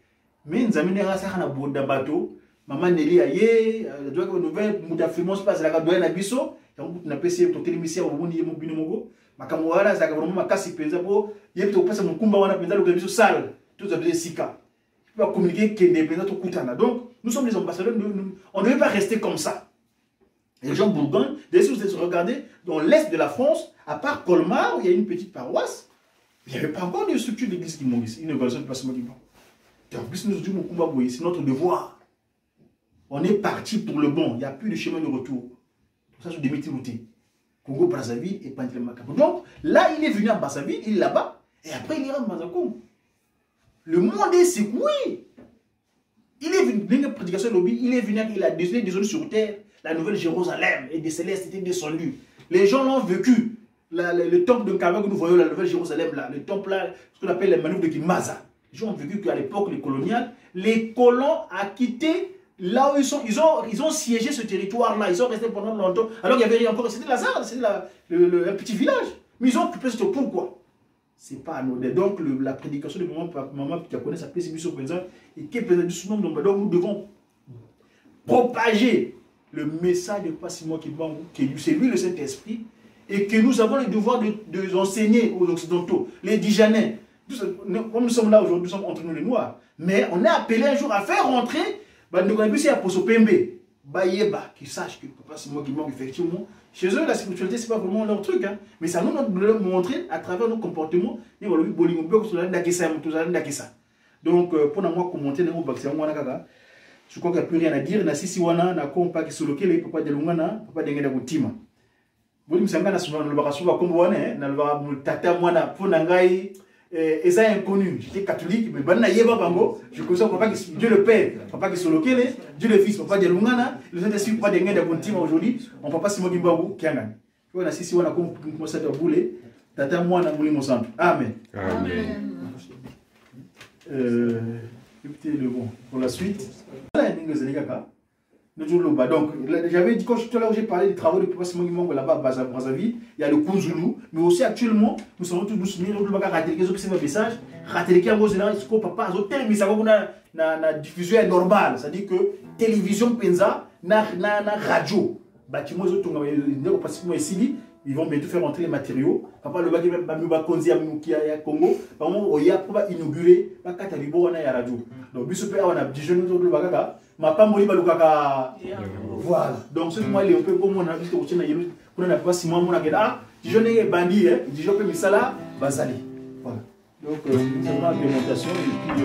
Mais nzambe nera sa na bonda bato maman Nelly aye doit que nouvelle muda famous passe la doya na biso yango na pesi to telemisia wa boni yemo bino moko makambo wana za ka vraiment makasi penza po yep to pesa mukumba wana penza lo biso sale tout ça veut sika. Il va communiquer qu'indépendant tout kutana. Donc nous sommes les ambassadeurs, on ne devait pas rester comme ça. Les gens Bourgogne, d'ailleurs si vous regardez dans l'est de la France, à part Colmar, où il y a une petite paroisse, il n'y avait pas encore de structure d'église qui m'ont ici, une organisation de placement qui m'ont. En plus, nous disons, c'est notre devoir. On est parti pour le bon, il n'y a plus de chemin de retour. Pour ça, je démite routé. Congo, Brazzaville et Pantelmakabo. Donc là, il est venu à Brazzaville, il est là-bas, et après il ira à Manzakongo. Le monde est secoué. Il est venu, une prédication lobby, il est venu, il a désolé sur terre, la nouvelle Jérusalem et des célestes étaient descendus. Les gens l'ont vécu. Le temple de Kaaba que nous voyons, la nouvelle Jérusalem, là, le temple là, ce qu'on appelle les manœuvres de Kimaza. Les gens ont vécu qu'à l'époque, les coloniales, les colons ont quitté là où ils sont. Ils ont siégé ce territoire-là. Ils sont restés pendant longtemps. Alors qu'il y avait rien encore. C'était Lazare, c'était un petit village. Mais ils ont occupé ce pourquoi. C'est pas anodin. Donc, la prédication de maman qui a connu sa place, et qui est présente du nom, donc nous devons propager le message de Passimo Kimbangu, c'est lui le Saint-Esprit, et que nous avons le devoir de enseigner aux Occidentaux, les Dijanais. Comme nous sommes là aujourd'hui, nous sommes entre nous les Noirs. Mais on est appelé un jour à faire rentrer, nous avons pu Aposo Pembe, Bayeba, qui sache que Passimo Kimbangu, effectivement, chez eux, la spiritualité, ce n'est pas vraiment leur truc. Hein. Mais ça nous leur montrer à travers nos comportements. Donc, pour moi, commenter, je crois qu'il n'y a plus rien à dire. Na sisi wana na kompa kisolokele papa de lungana papa dengena kutima. Boli msangana souvent le barasuba comme wana na le tata mwana pona ngai eza inconnu. J'étais catholique mais bana yeba bango, je connais papa qui Dieu le Père, papa kisolokele, Dieu le Fils, papa de lungana, le Saint-Esprit papa dengena kutima aujourd'hui, on papa Simon Kimbangu kiangani. Kwa na sisi wana comme ça de boule tata mwana mulimo santo. Amen. Amen. Écoutez le bon pour la suite. Donc, j'avais dit, quand tout à l'heure j'ai parlé des travaux de Papa Simon Kimbangu là-bas à Brazzaville, il y a le Kunzulu, mais aussi actuellement, nous sommes tous nous souvenir de ce message, papa, mais ça va na diffusion normale, c'est-à-dire que télévision penza, na radio, bâtiment ils vont bientôt faire entrer les matériaux. Papa le bagi va konzi à Congo, on y a pour inaugurer la catalibo na ya radio. Donc biso pe on a Dijon le bagaga, ma pas moli balukaka. Voilà. Donc ce moi les peu comme on a visto au na yelu, on a pas si moi mon akeda, Dijon est bandit hein, Dijon pe misala bazali. Voilà. Donc nous avons la démonstration et puis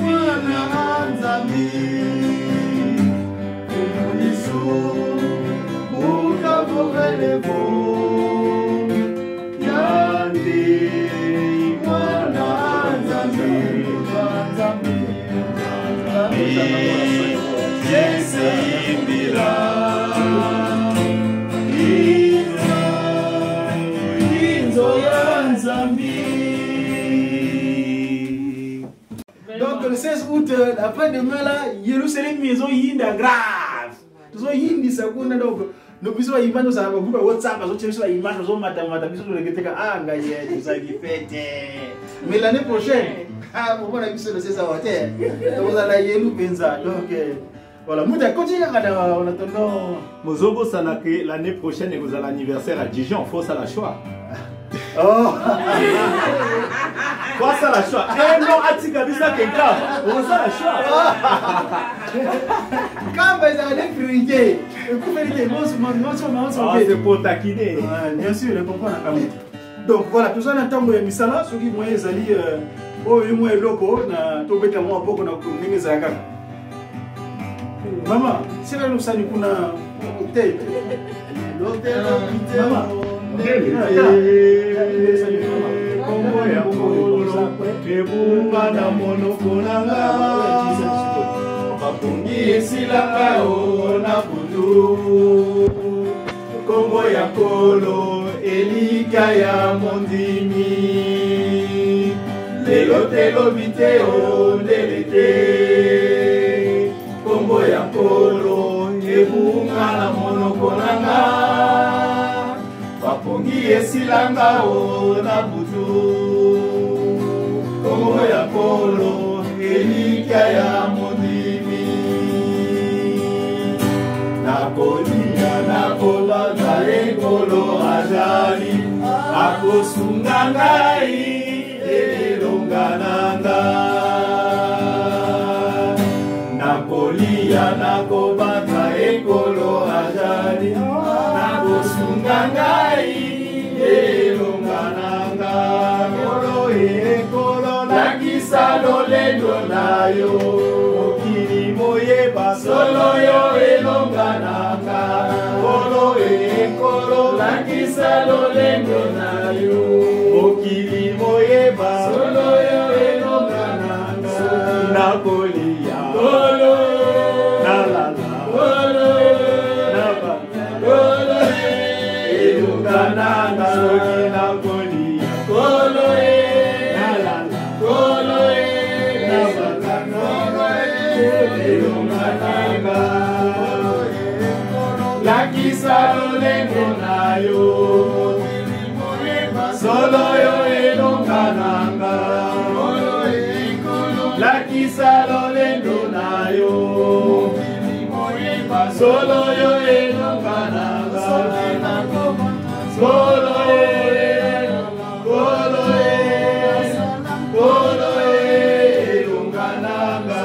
Mwana Anzami Donc le 16 août, après-demain là, Yelou c'est les maisons Yinda grave. Tout ça Yindi ça qu'on a donc. Nous puissions imaginer ça, vous pouvez WhatsApp, nous cherchons la image, nous madame, nous sommes les gars, ah, gagné, tout ça qui fait. Mais l'année prochaine, ah, vous voyez, c'est le 16 août. Donc vous allez Yelou Benza. Donc voilà, nous continuons en attendant. Mozobo Sanake, l'année prochaine, et vous avez l'anniversaire à Dijon, faut ça la choix. Oh! Quoi ça la choix? Eh non, Atika Bisa Kenka, on ça la choix. Quand vous allez prier, vous vérité, c'est pour taquiner. Bien sûr, je comprends. Donc voilà, tout ça, on attend que Misala, ceux qui vont y aller, oh, ils vont y aller loco, na tout bête à moi, beaucoup na kunimi zaga. Maman, si là nous sommes kuna thé. Maman. Kombo ya kolo ebunga na monoko nanga bapungi esilanga o na butu kombo ya kolo elika ya mondimi lelo telobi te o ndele te kombo ya kolo ebunga na monoko nanga bapongi esilanga o na butu kombo ya kolo elika ya mondimi nakolia nakobanga ekolo azali akosunga ngai elonga nanga nakolia nakobanga ekolo azali akosunga ngai elonga nanga kolo ekolo lakisa lolendo na yo mokili moyeba solo yo elonga nanga kolo ekolo lakisa lolendo na yo mokili moyeba solo yo elonga nanga nakolia kolo nalala kolo kolo elonga nanga soki nakolia kolo nalala kolo nabaka kolo elonga nanga lakisa lolendo na yo solo yo elonga nanga lakisa lolendo na yo solo yo elonga nanga solo elonga nanga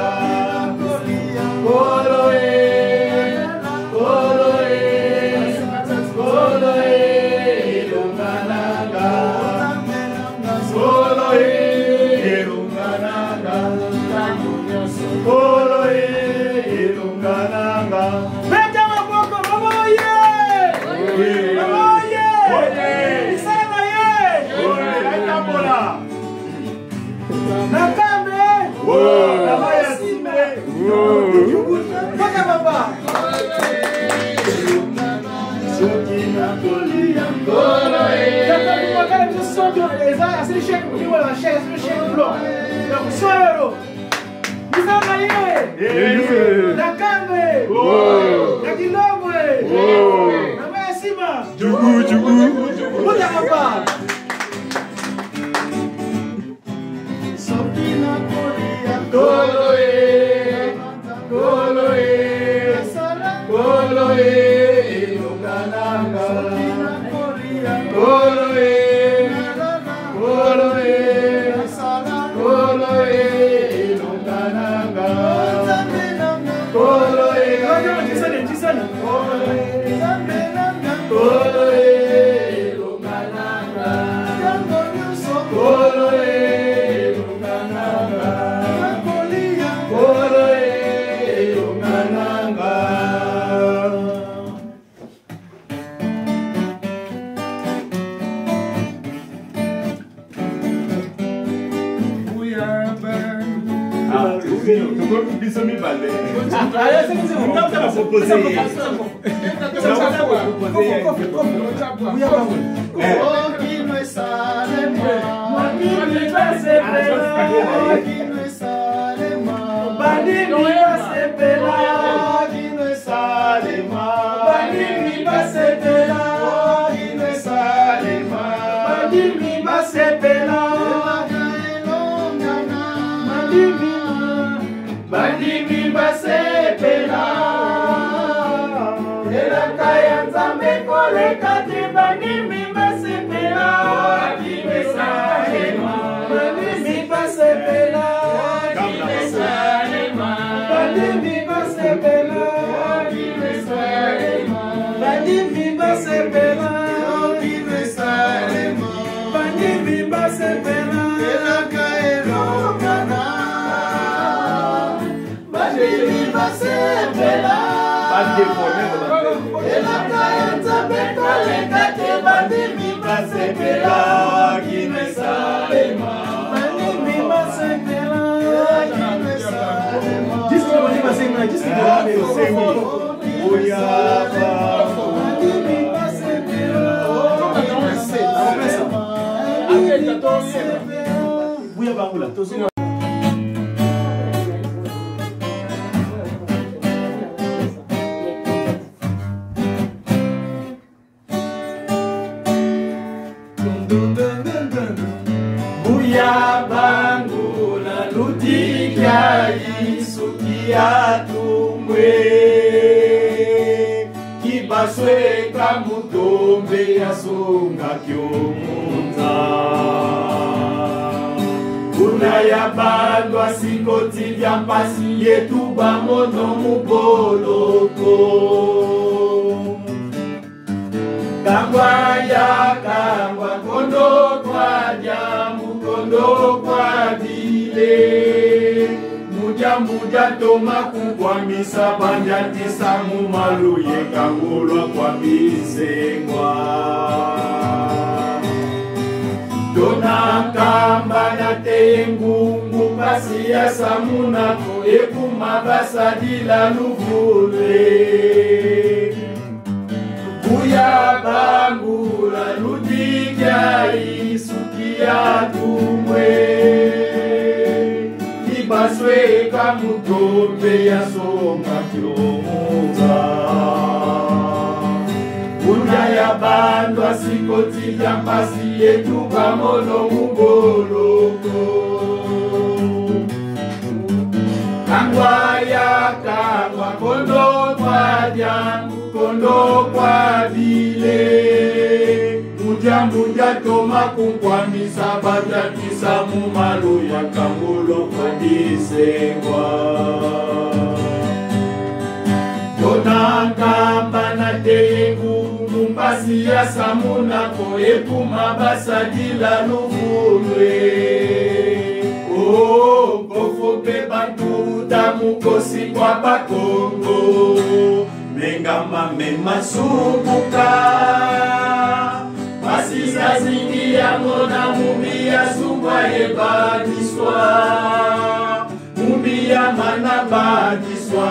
biso mibale. Bandimi basepela elaka ya nzambe koleka te bandimi basepela kimesalema bandimi basepela kimesalema bandimi basepela kimesalema bandimi basepela kimesalema bandimi basepela elaka elongana bandimi basepela elaka ya nzambe koleka te bandimi basepela kimesalema bandimi basepela kimesalema bandimi basepela Buya bangula lutika isukia tumwe kibaswe kamutombe yasonga kyomunza kuna ya bandwa sikoti vya mpasi yetu bamono muboloko kangwa ya kangwa kondo kwa jamu kondo kwa dile muja toma kukwa misa banja tisa mumalu ye kangulwa kwa bisengwa dona kamba na tengungu pasi ya samuna ekuma basadila luvule buya bangula ludikia isukia tumwe ibaswe kamutombe yasonga kyomunza buya ya bandwa sikoti ya mpasi yetu kamono mugoloko kangwa ya kangwa kondo kwa jangu kondo kwa vile muja toma kukwamisa batatisa mumalu ya kangulo kwa disengwa tona kamba na tengu mumpasi ya samuna ko ekuma basadila luvulwe kofo pe bantu tamukosi kwa bakongo mengama mema sumbuka masisa zingi ya mona mumbi ya sumba ebadiswa mumbi ya mana badiswa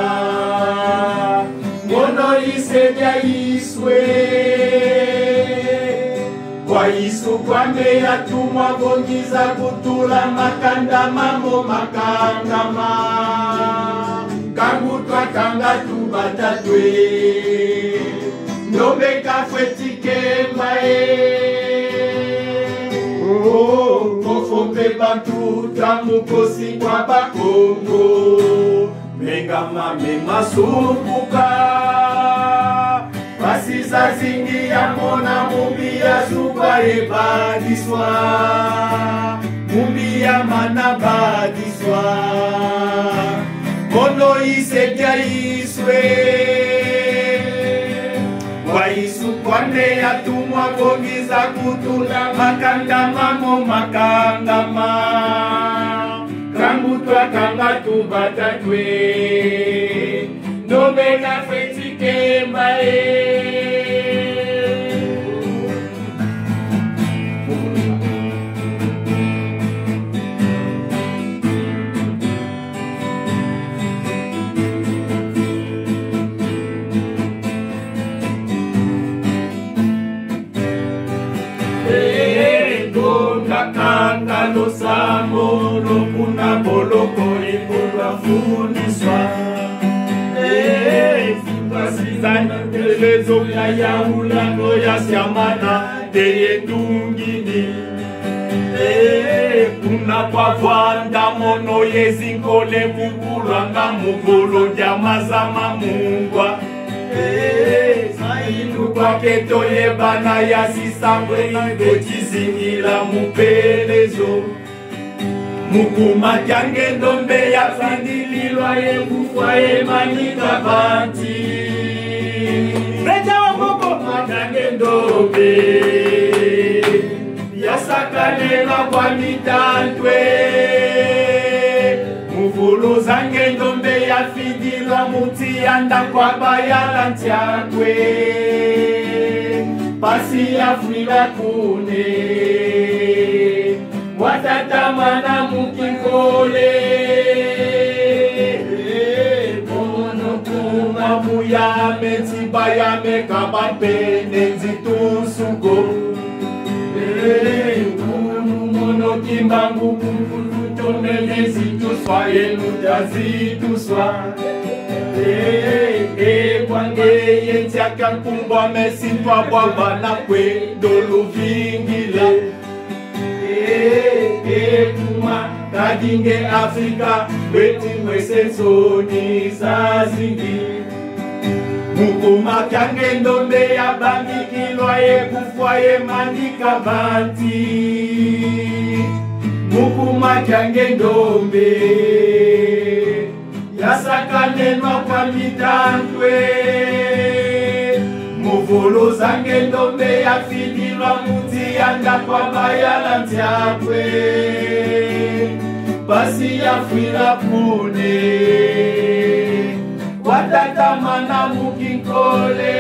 mono isenya iswe kwa isu kwambe ya tumwa gongiza kutula makanda mamo makandama kangutwa kangatu batatwe ndobe kafwetike mbae kofombe bantu tamukosi kwa bakongo mengama memasumbuka basisa zingi ya mona mumbi ya suba ebadiswa mumbi ya mana badiswa mono isekia iswe waisu kwane ya tumwa gongiza kutula makanda mamo makangama kangutwa kangatu batatwe ndobe na fetike mbae telezo kaya ulango ya siamana teye ndungini kuna kwa vanda mono yezinkole mugulanga mugolo jamazama mungwa Saindu kwa keto yebana ya sisangwe ingotizingila mupelezo Mukuma kyange ndombe ya fandililwa ye mufwa ye manika banti Reja wa moko kyange ndombe ya sakanela kwa mitantwe Muvulu zange ndombe ya fidilwa muti yanda kwa bayala ntiakwe Pasi ya frila kune Watatamana mukikole Mono kuma muyame Tibayame kabapene Nzitusuko Mono kimbangu Kumfutomene zituswaye Luta zituswa Kwange yentiaka kumbwa Mesintwa bwabana kwe Dolu vingile Kuma kadinge Afrika Beti mwesensoni Sazingi Mukuma kyange ndombe ya bangikilwa ye kufwa ye mandika banti Mukuma kyange ndombe ya sakanenwa kwa mitantwe Muvulu zange ndombe ya fidilwa muti yanda kwa bayala ntiakwe Basi ya fwila kune Watatamana mukinkole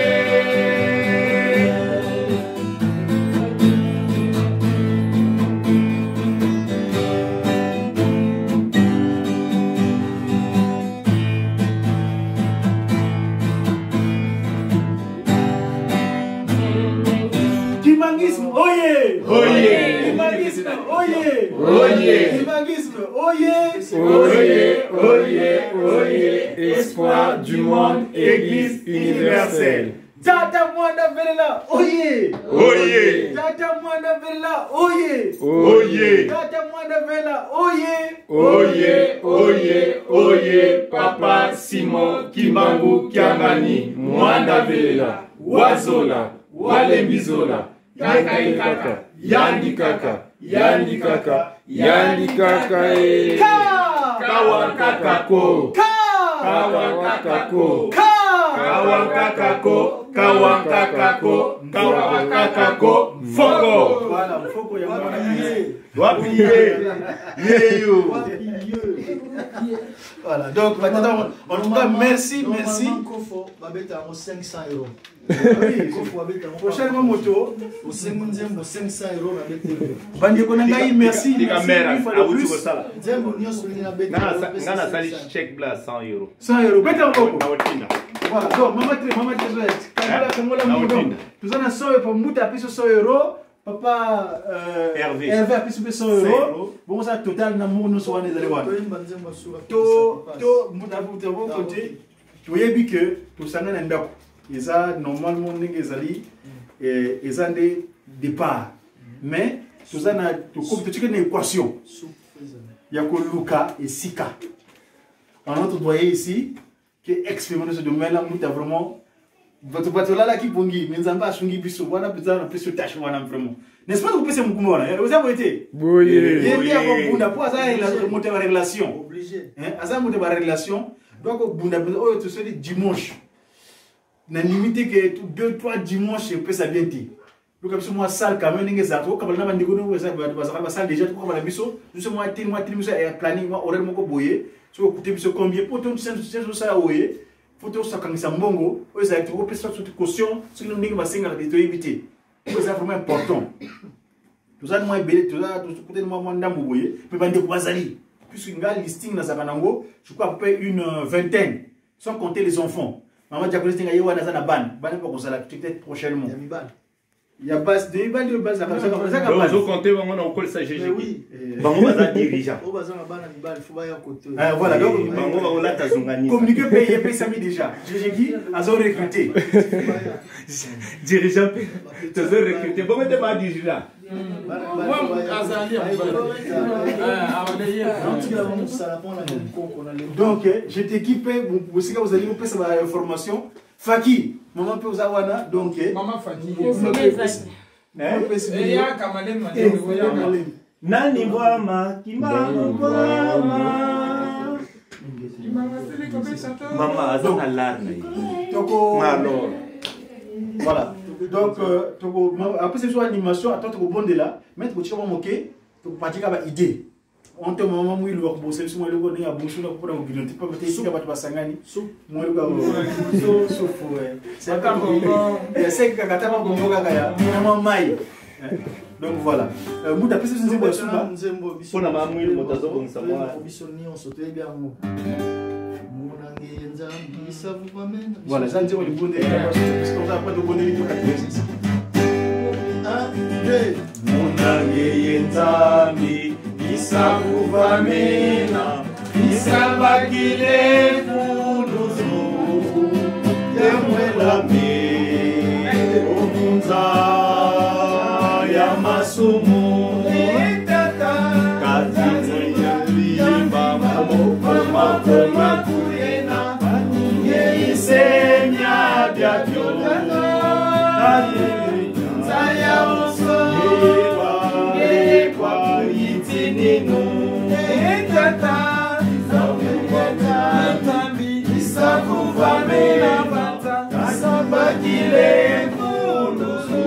Kimangisme, oye! Oye! Kimangisme, oye! Oye! Kimangisme, oye! Oye! Oye! Oye! Espoir du monde, Église universelle. Tata Mwanda Velela, oye! Oye! Tata Mwanda Velela, oye! Oye! Tata Mwanda Velela, oye! Oye! Oye! Oye! Papa Simon Kimbangu Kiangani Mwanda Velela Wazola Walembizola Yandi kaka Yandi kaka Yandi kaka Yandi kaka Kawankakako Kawankakako Kawankakako Kawankakako Kawankakako Foko Voilà, Foko ya mwana Wapiye Yeyo. Voilà, donc maintenant, en tout cas, merci. Kofo, babeta 500 €. Prochainement, moto. Au 500 €, babeta. Bandi Konangai, merci. Une fois de plus. Zembo nyonso lina beta. Ngana sali chèque bla 100 €. 100 €. Beta encore. Voilà, donc maman nous avons 100 € pour Mouta, puis 100 €. Papa Hervé a pris 100 €. Bon, ça total, nous sommes les allés voir. To Mouta, vous côté. Tu voyez bien que tout ça n'a pas. Ils ont normalement ils ont des départs. Mais tout ça n'a une équation. Il y a que Luka et Sika. On a tout voyé ici que expérimenter ce domaine-là, Mouta vraiment. Votre bateau là qui bongi, mais n'en pas chungi biso, voilà peut-être un peu sur tâche voilà vraiment. N'est-ce pas que vous pensez mon comment là? Vous avez été? Oui. Il y a un bunda pour ça il a monté la relation. Obligé. Hein? Asa monté la relation. Donc bunda oh tu sais dimanche. Na limité que 2-3 dimanches peut ça bien dit. Donc comme moi salle quand même ninge zato comme na bandiko no ça va salle déjà ko bala biso, nous sommes moi biso et planning moi horaire moko boyer. So écouter biso combien pour ton ça oyer. Faut sakangisa mbongo oyo ezalaki opesa soki caution soki ndenge basengaka te toyebi te oyo eza vraiment important toza mwa ebele toza peut-être mwa ndambo boye mpe bandeko bazali puisque nga listing nazalaka nango je crois à peu près une vingtaine sans compter les enfants mama diakonisi ngai wana aza na bana bana mpe kozala peut-être prochainement Il y a base de base la donc vous comptez on a encore ça GG oui bango baza dirigeant voilà donc bango ba la tazongani communiquer payer pesami déjà GG a recruté dirigeant tu as recruté bon mais pas dirigeant donc je t'équipe vous allez vous passer la information Faki maman peut vous avoir donc maman Faki nani bwama kimama mama azana larna toko alors voilà donc toko après cette animation attends toko bonde là mettre ko chika moké toko patika ba idée on te maman mou il va bosser sur moi le go na bonso na pour ngino te pas te sika ba basangani moi le go so c'est pas bon c'est que kata ba bongo kaka ya maman mai donc voilà muda pesa nzembo suna nzembo biso na mamu ile motazo ko nsamwa biso ni on sote bien mo monange nzambi savu pamena voilà ça nzembo libonde parce qu'on a pas de bonne ligne katesi monange nzambi savu pamena isabakile fuduzu temwela me omunza ya masumu katimba makoma kurena yeisemya byabyo saya uso kwa itininu isakuvamena isabakile fuduzu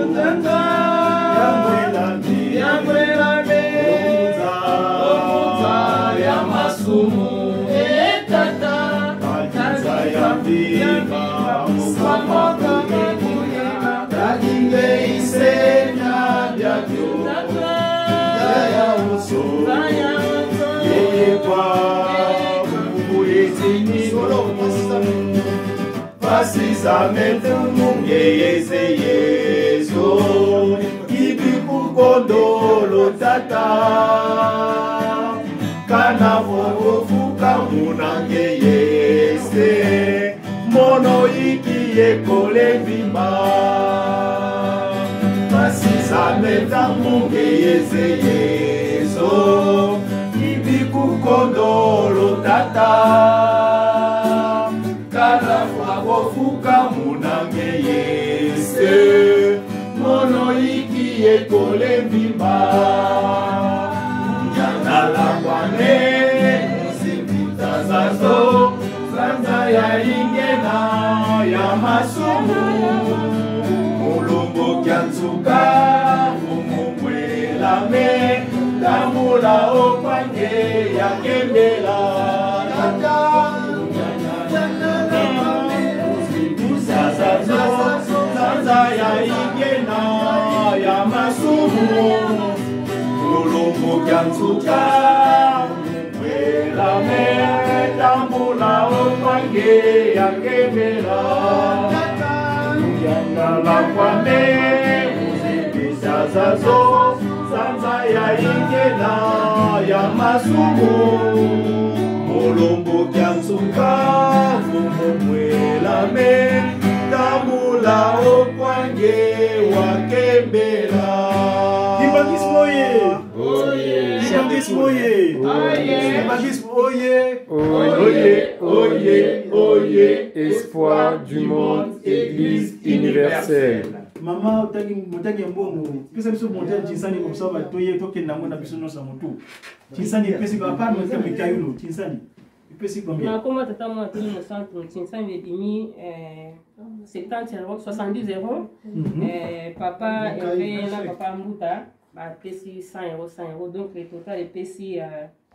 Precisamente mungeyeze yezo ibikukondolo tata kana vofuka munangeyeze mono ikiye kolembimba precisamente mungeyeze yezo ibikukondolo tata kana vofuka munangeyeze mono ikiye kolembimba yanalakwane musibitazazo sanza ya ingena ya masumu mulumbu kyanzuka umumwelame tamula okwange yakembela sanza ya ingena ya masumu mulumbu kyanzuka mwelame tambula okwange yakembela yandala kwame uzibisazazo sanza ya ingena ya masumu mulumbu kyanzuka mwelame tambula okwange wakembela Espoir du monde, Église universelle. Maman, motangi mbongo. Pesa biso monter chinsani comme ça va toyer tokenda ngona biso no sa motu. Chinsani pesi ba pa monter mikayulo chinsani. Pesi combien? Na comment tata moi tenu au centre chinsani demi 70 euros 70 euros. Papa et na papa Mbuta ba pesi 100 euros donc le total est pesi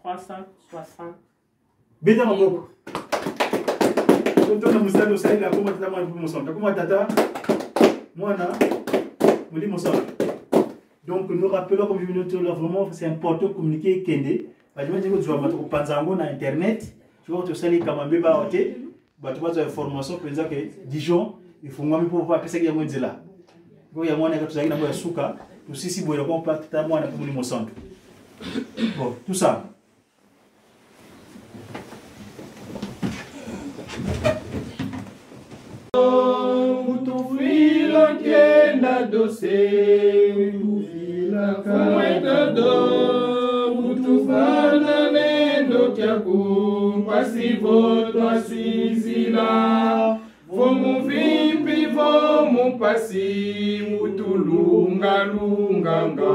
360. Beta maboko. Tona musalo sai la comment tata moi musonta. Comment tata Mwana Moli Moussa. Donc nous rappelons comme je viens de dire là vraiment c'est important de communiquer kende. Parce que tu vas mettre au panzango na internet, tu vas te salir comme un bébé à tu vas avoir information pour dire que Dijon il faut moi pour pas passer qu'il y a moins de là. il y a moins de choses à souka. Aussi, si vous voulez qu'on parte, t'as moins de pour centre. Bon, tout ça. Utufila kenda dose, utufila kamweta do, utufana nendo kyaku, pasivo twasizila. Vomu vipi vomu pasi, utulunga lunganga,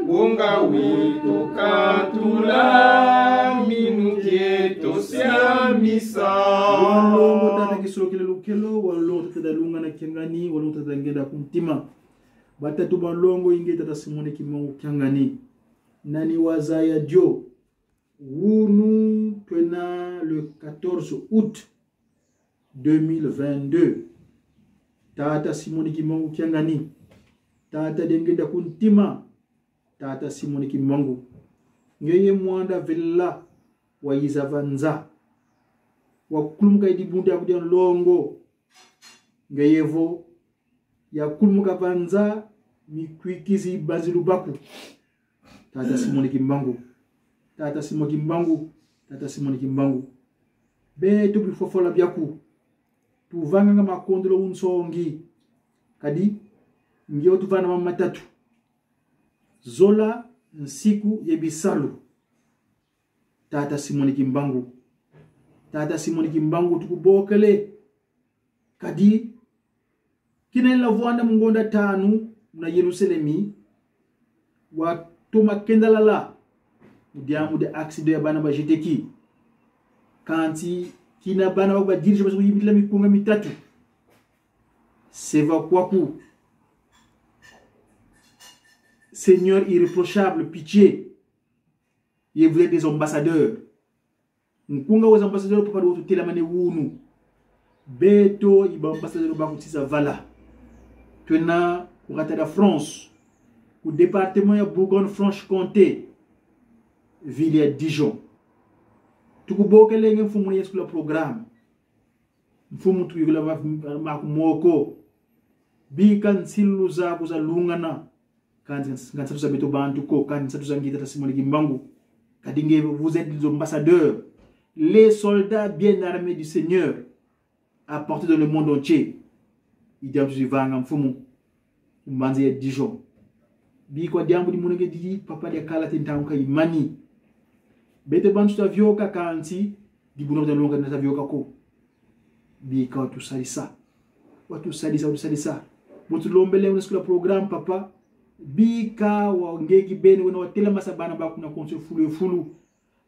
wonga witu katula, minukieto siamisa. Walongo tata kisolo kelo, walongo tata lunga na kiangani, walongo tata ngenda kumtima. Batatu balongo inge tata simone kimongo kiangani. Nani wazaya jo. Wunu twena le 14 août 2022. Tata simone kimongo kiangani. Tata dengenda kuntima. Tata simone kimongo. Ngeye mwanda villa wa izavanza. Wakulmuka idibunde ya kudia longo ngayevo ya kulmuka vanza mikwikizi bazilubaku. Tata simone kimbangu, tata simone kimbangu, tata simone kimbangu. Beto bifofola byaku tuvanga nga makondolo unsongi kadi ngio tuvana mama matatu zola nsiku yebisalu. Tata simone kimbangu, tata simone kimbangu tukubokele kadi kina la voanda mungonda tanu na Yerusalemi wa toma kendalala mudiamu de accident ya bana bajeteki kanti kina bana ba dirige baso yibila mikunga mitatu seva kwaku. Seigneur irréprochable, pitié. Il voulait des ambassadeurs. Nkunga was ambassadeur papa do tela mane wunu. Beto iba ambassadeur ba kutisa vala. Tuna kurata da France. Au département ya Bourgogne-Franche-Comté. Ville ya Dijon. Tukubokele nge mfumu yesu la programme. Mfumu tuyula mako. Bikan siluza kuza lungana. Kanti satu sa beto bantu ko kanti satu sa ngita simone kimbangu. Kadinge vous êtes des ambassadeurs, les soldats bien armés du Seigneur apportés dans le monde entier. Idam vanga mfumu mbanze ya Dijon. Bi kwa diambu di munenge di papa de kala tentanka imani. Beto bantu ta vioka kanti di buno de longa na ta vioka ko. Bi kwa tu salisa. Watu salisa. Botu lombele unaskula programme papa. Bika wa ngeki beni wena watela masabana ba kuna konse fulu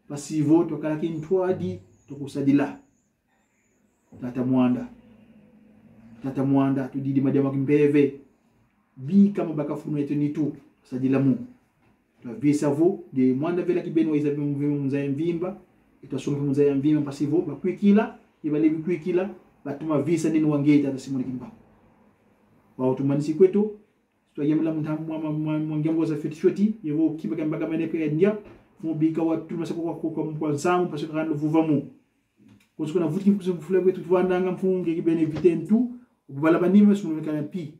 basi voto kala kintwadi to kusadila. Tata mwanda tudidi madama kimbeve bika mabaka funu yetu nitu sadila mu to visa vo de mwanda vela kibeni wa izabe mvimza mvimba itasonga mvimza mvimba basi vo bakwikila ibale bikwikila batuma visa nini wangeta tasimoni kimba wa utumanisi kwetu to yemla mwangembo za fiti yevo kibaka mbaga manepe ya ndia mubika watu masako kwa nsamu parce que rando vuvamu ko sukona vuti kufula kwetu twandanga mfunge kibene vitentu ubala banime sunu kana pi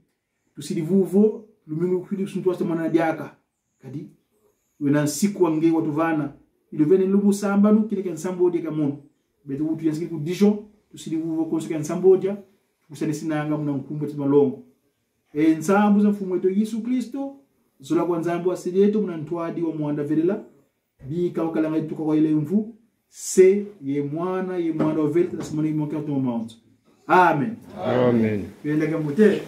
tusidi vuvo lumingu kwidi suntu wasta mana diaka kadi wena siku wange watu vana ile vene lubu samba nu kile kan sambodia kamono beto wutu yansiki ku Dijon tusidi vuvo ko sukan sambodia kusane sinanga mna nkumba timalongo nsambu za mfumu wetu Yesu Kristo zola kwa nzambu asili yetu mna ntwadi wa mwanda verela bika wakalanga yetu kwa ile mvu se ye mwana wa verela tasimani mwoka tu mount. Amen. Amen. Yenda kamote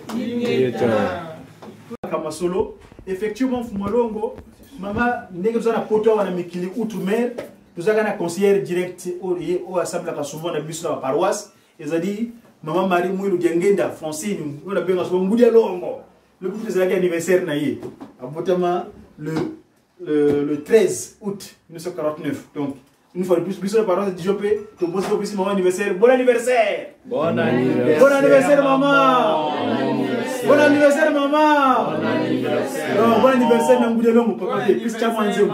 kama solo effectivement mfumu longo mama ndenge zana poto wana mikili outre-mer tuzaka na conseiller direct au assemblée ka souvent na biso na paroisse ezadi Maman Marie Mouilou Diengenda, Francine, on a bien ensemble Ngoudia Longo. Le coup de l'anniversaire naïe. Abotama le 13 août 1949. Donc, une fois de plus, bisous la parole de Dijon P. Ton bon aussi maman anniversaire. Bon anniversaire. Bon anniversaire. Bon anniversaire maman. Bon anniversaire maman. Bon anniversaire. Bon anniversaire Ngoudia Longo. Papa, plus chamanzi. Tu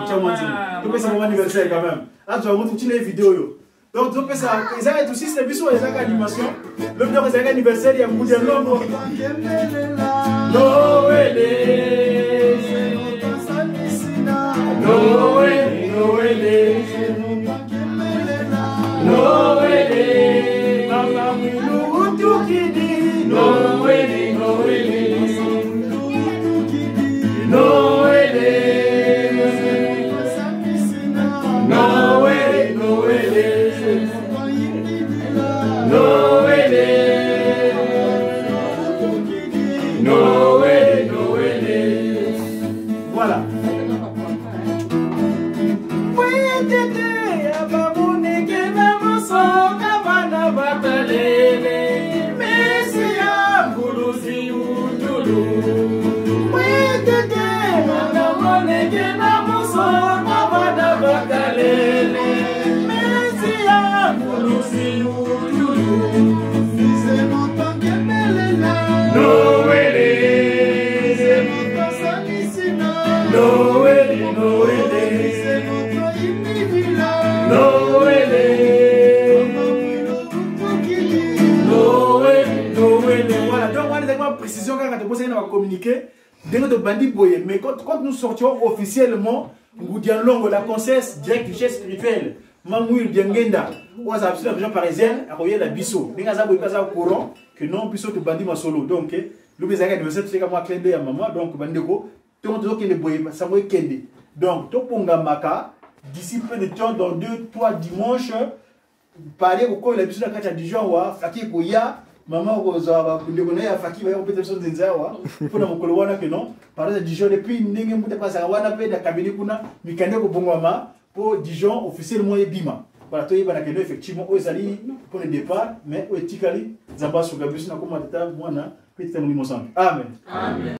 peux bon anniversaire quand même. Là, tu vas montrer toutes les vidéos. Donc, tu peux ça. Ils ont aussi ces bisous, ils ont animation. Le anniversaire, il y a Ngoudia Longo. Noele, Noele, Noele, Noele, Mama Mwilu Utukidi, Noele, Noele, Noele, Noele, Noele, Noele, Noele, Noele. Voilà. Précision quand on va communiquer, mais quand nous sortions officiellement, nous disons la concesse directe du chef spirituel, Mamouil Biangenda, ou à la région parisienne, à Royer la Bissot. Nous avons au courant que non, Bissot de Bandi ma solo. Donc, le Bézaga de cette séquence clin d'œil à maman, donc Bandeko, tout le monde qui est boyé, ça va être donc, Toponga Maka, d'ici peu de temps, dans 2-3 dimanches, parler au coin de la Bissot de la Kacha du genre, Faki Koya. Maman Rosa, vous devez à Faki, vous peut-être sur des heures, pour la Mokolowana que non. Par exemple, Dijon, depuis Ningem, vous pas à Wana, de la cabinet Kuna, Mikane Bongama, pour Dijon, officiellement et Bima. Voilà, toi, il va effectivement, aux alliés pour le départ, mais au Tikali, Zamba sur Gabus, n'a comment d'état, moi, petit amour, Amen. Amen.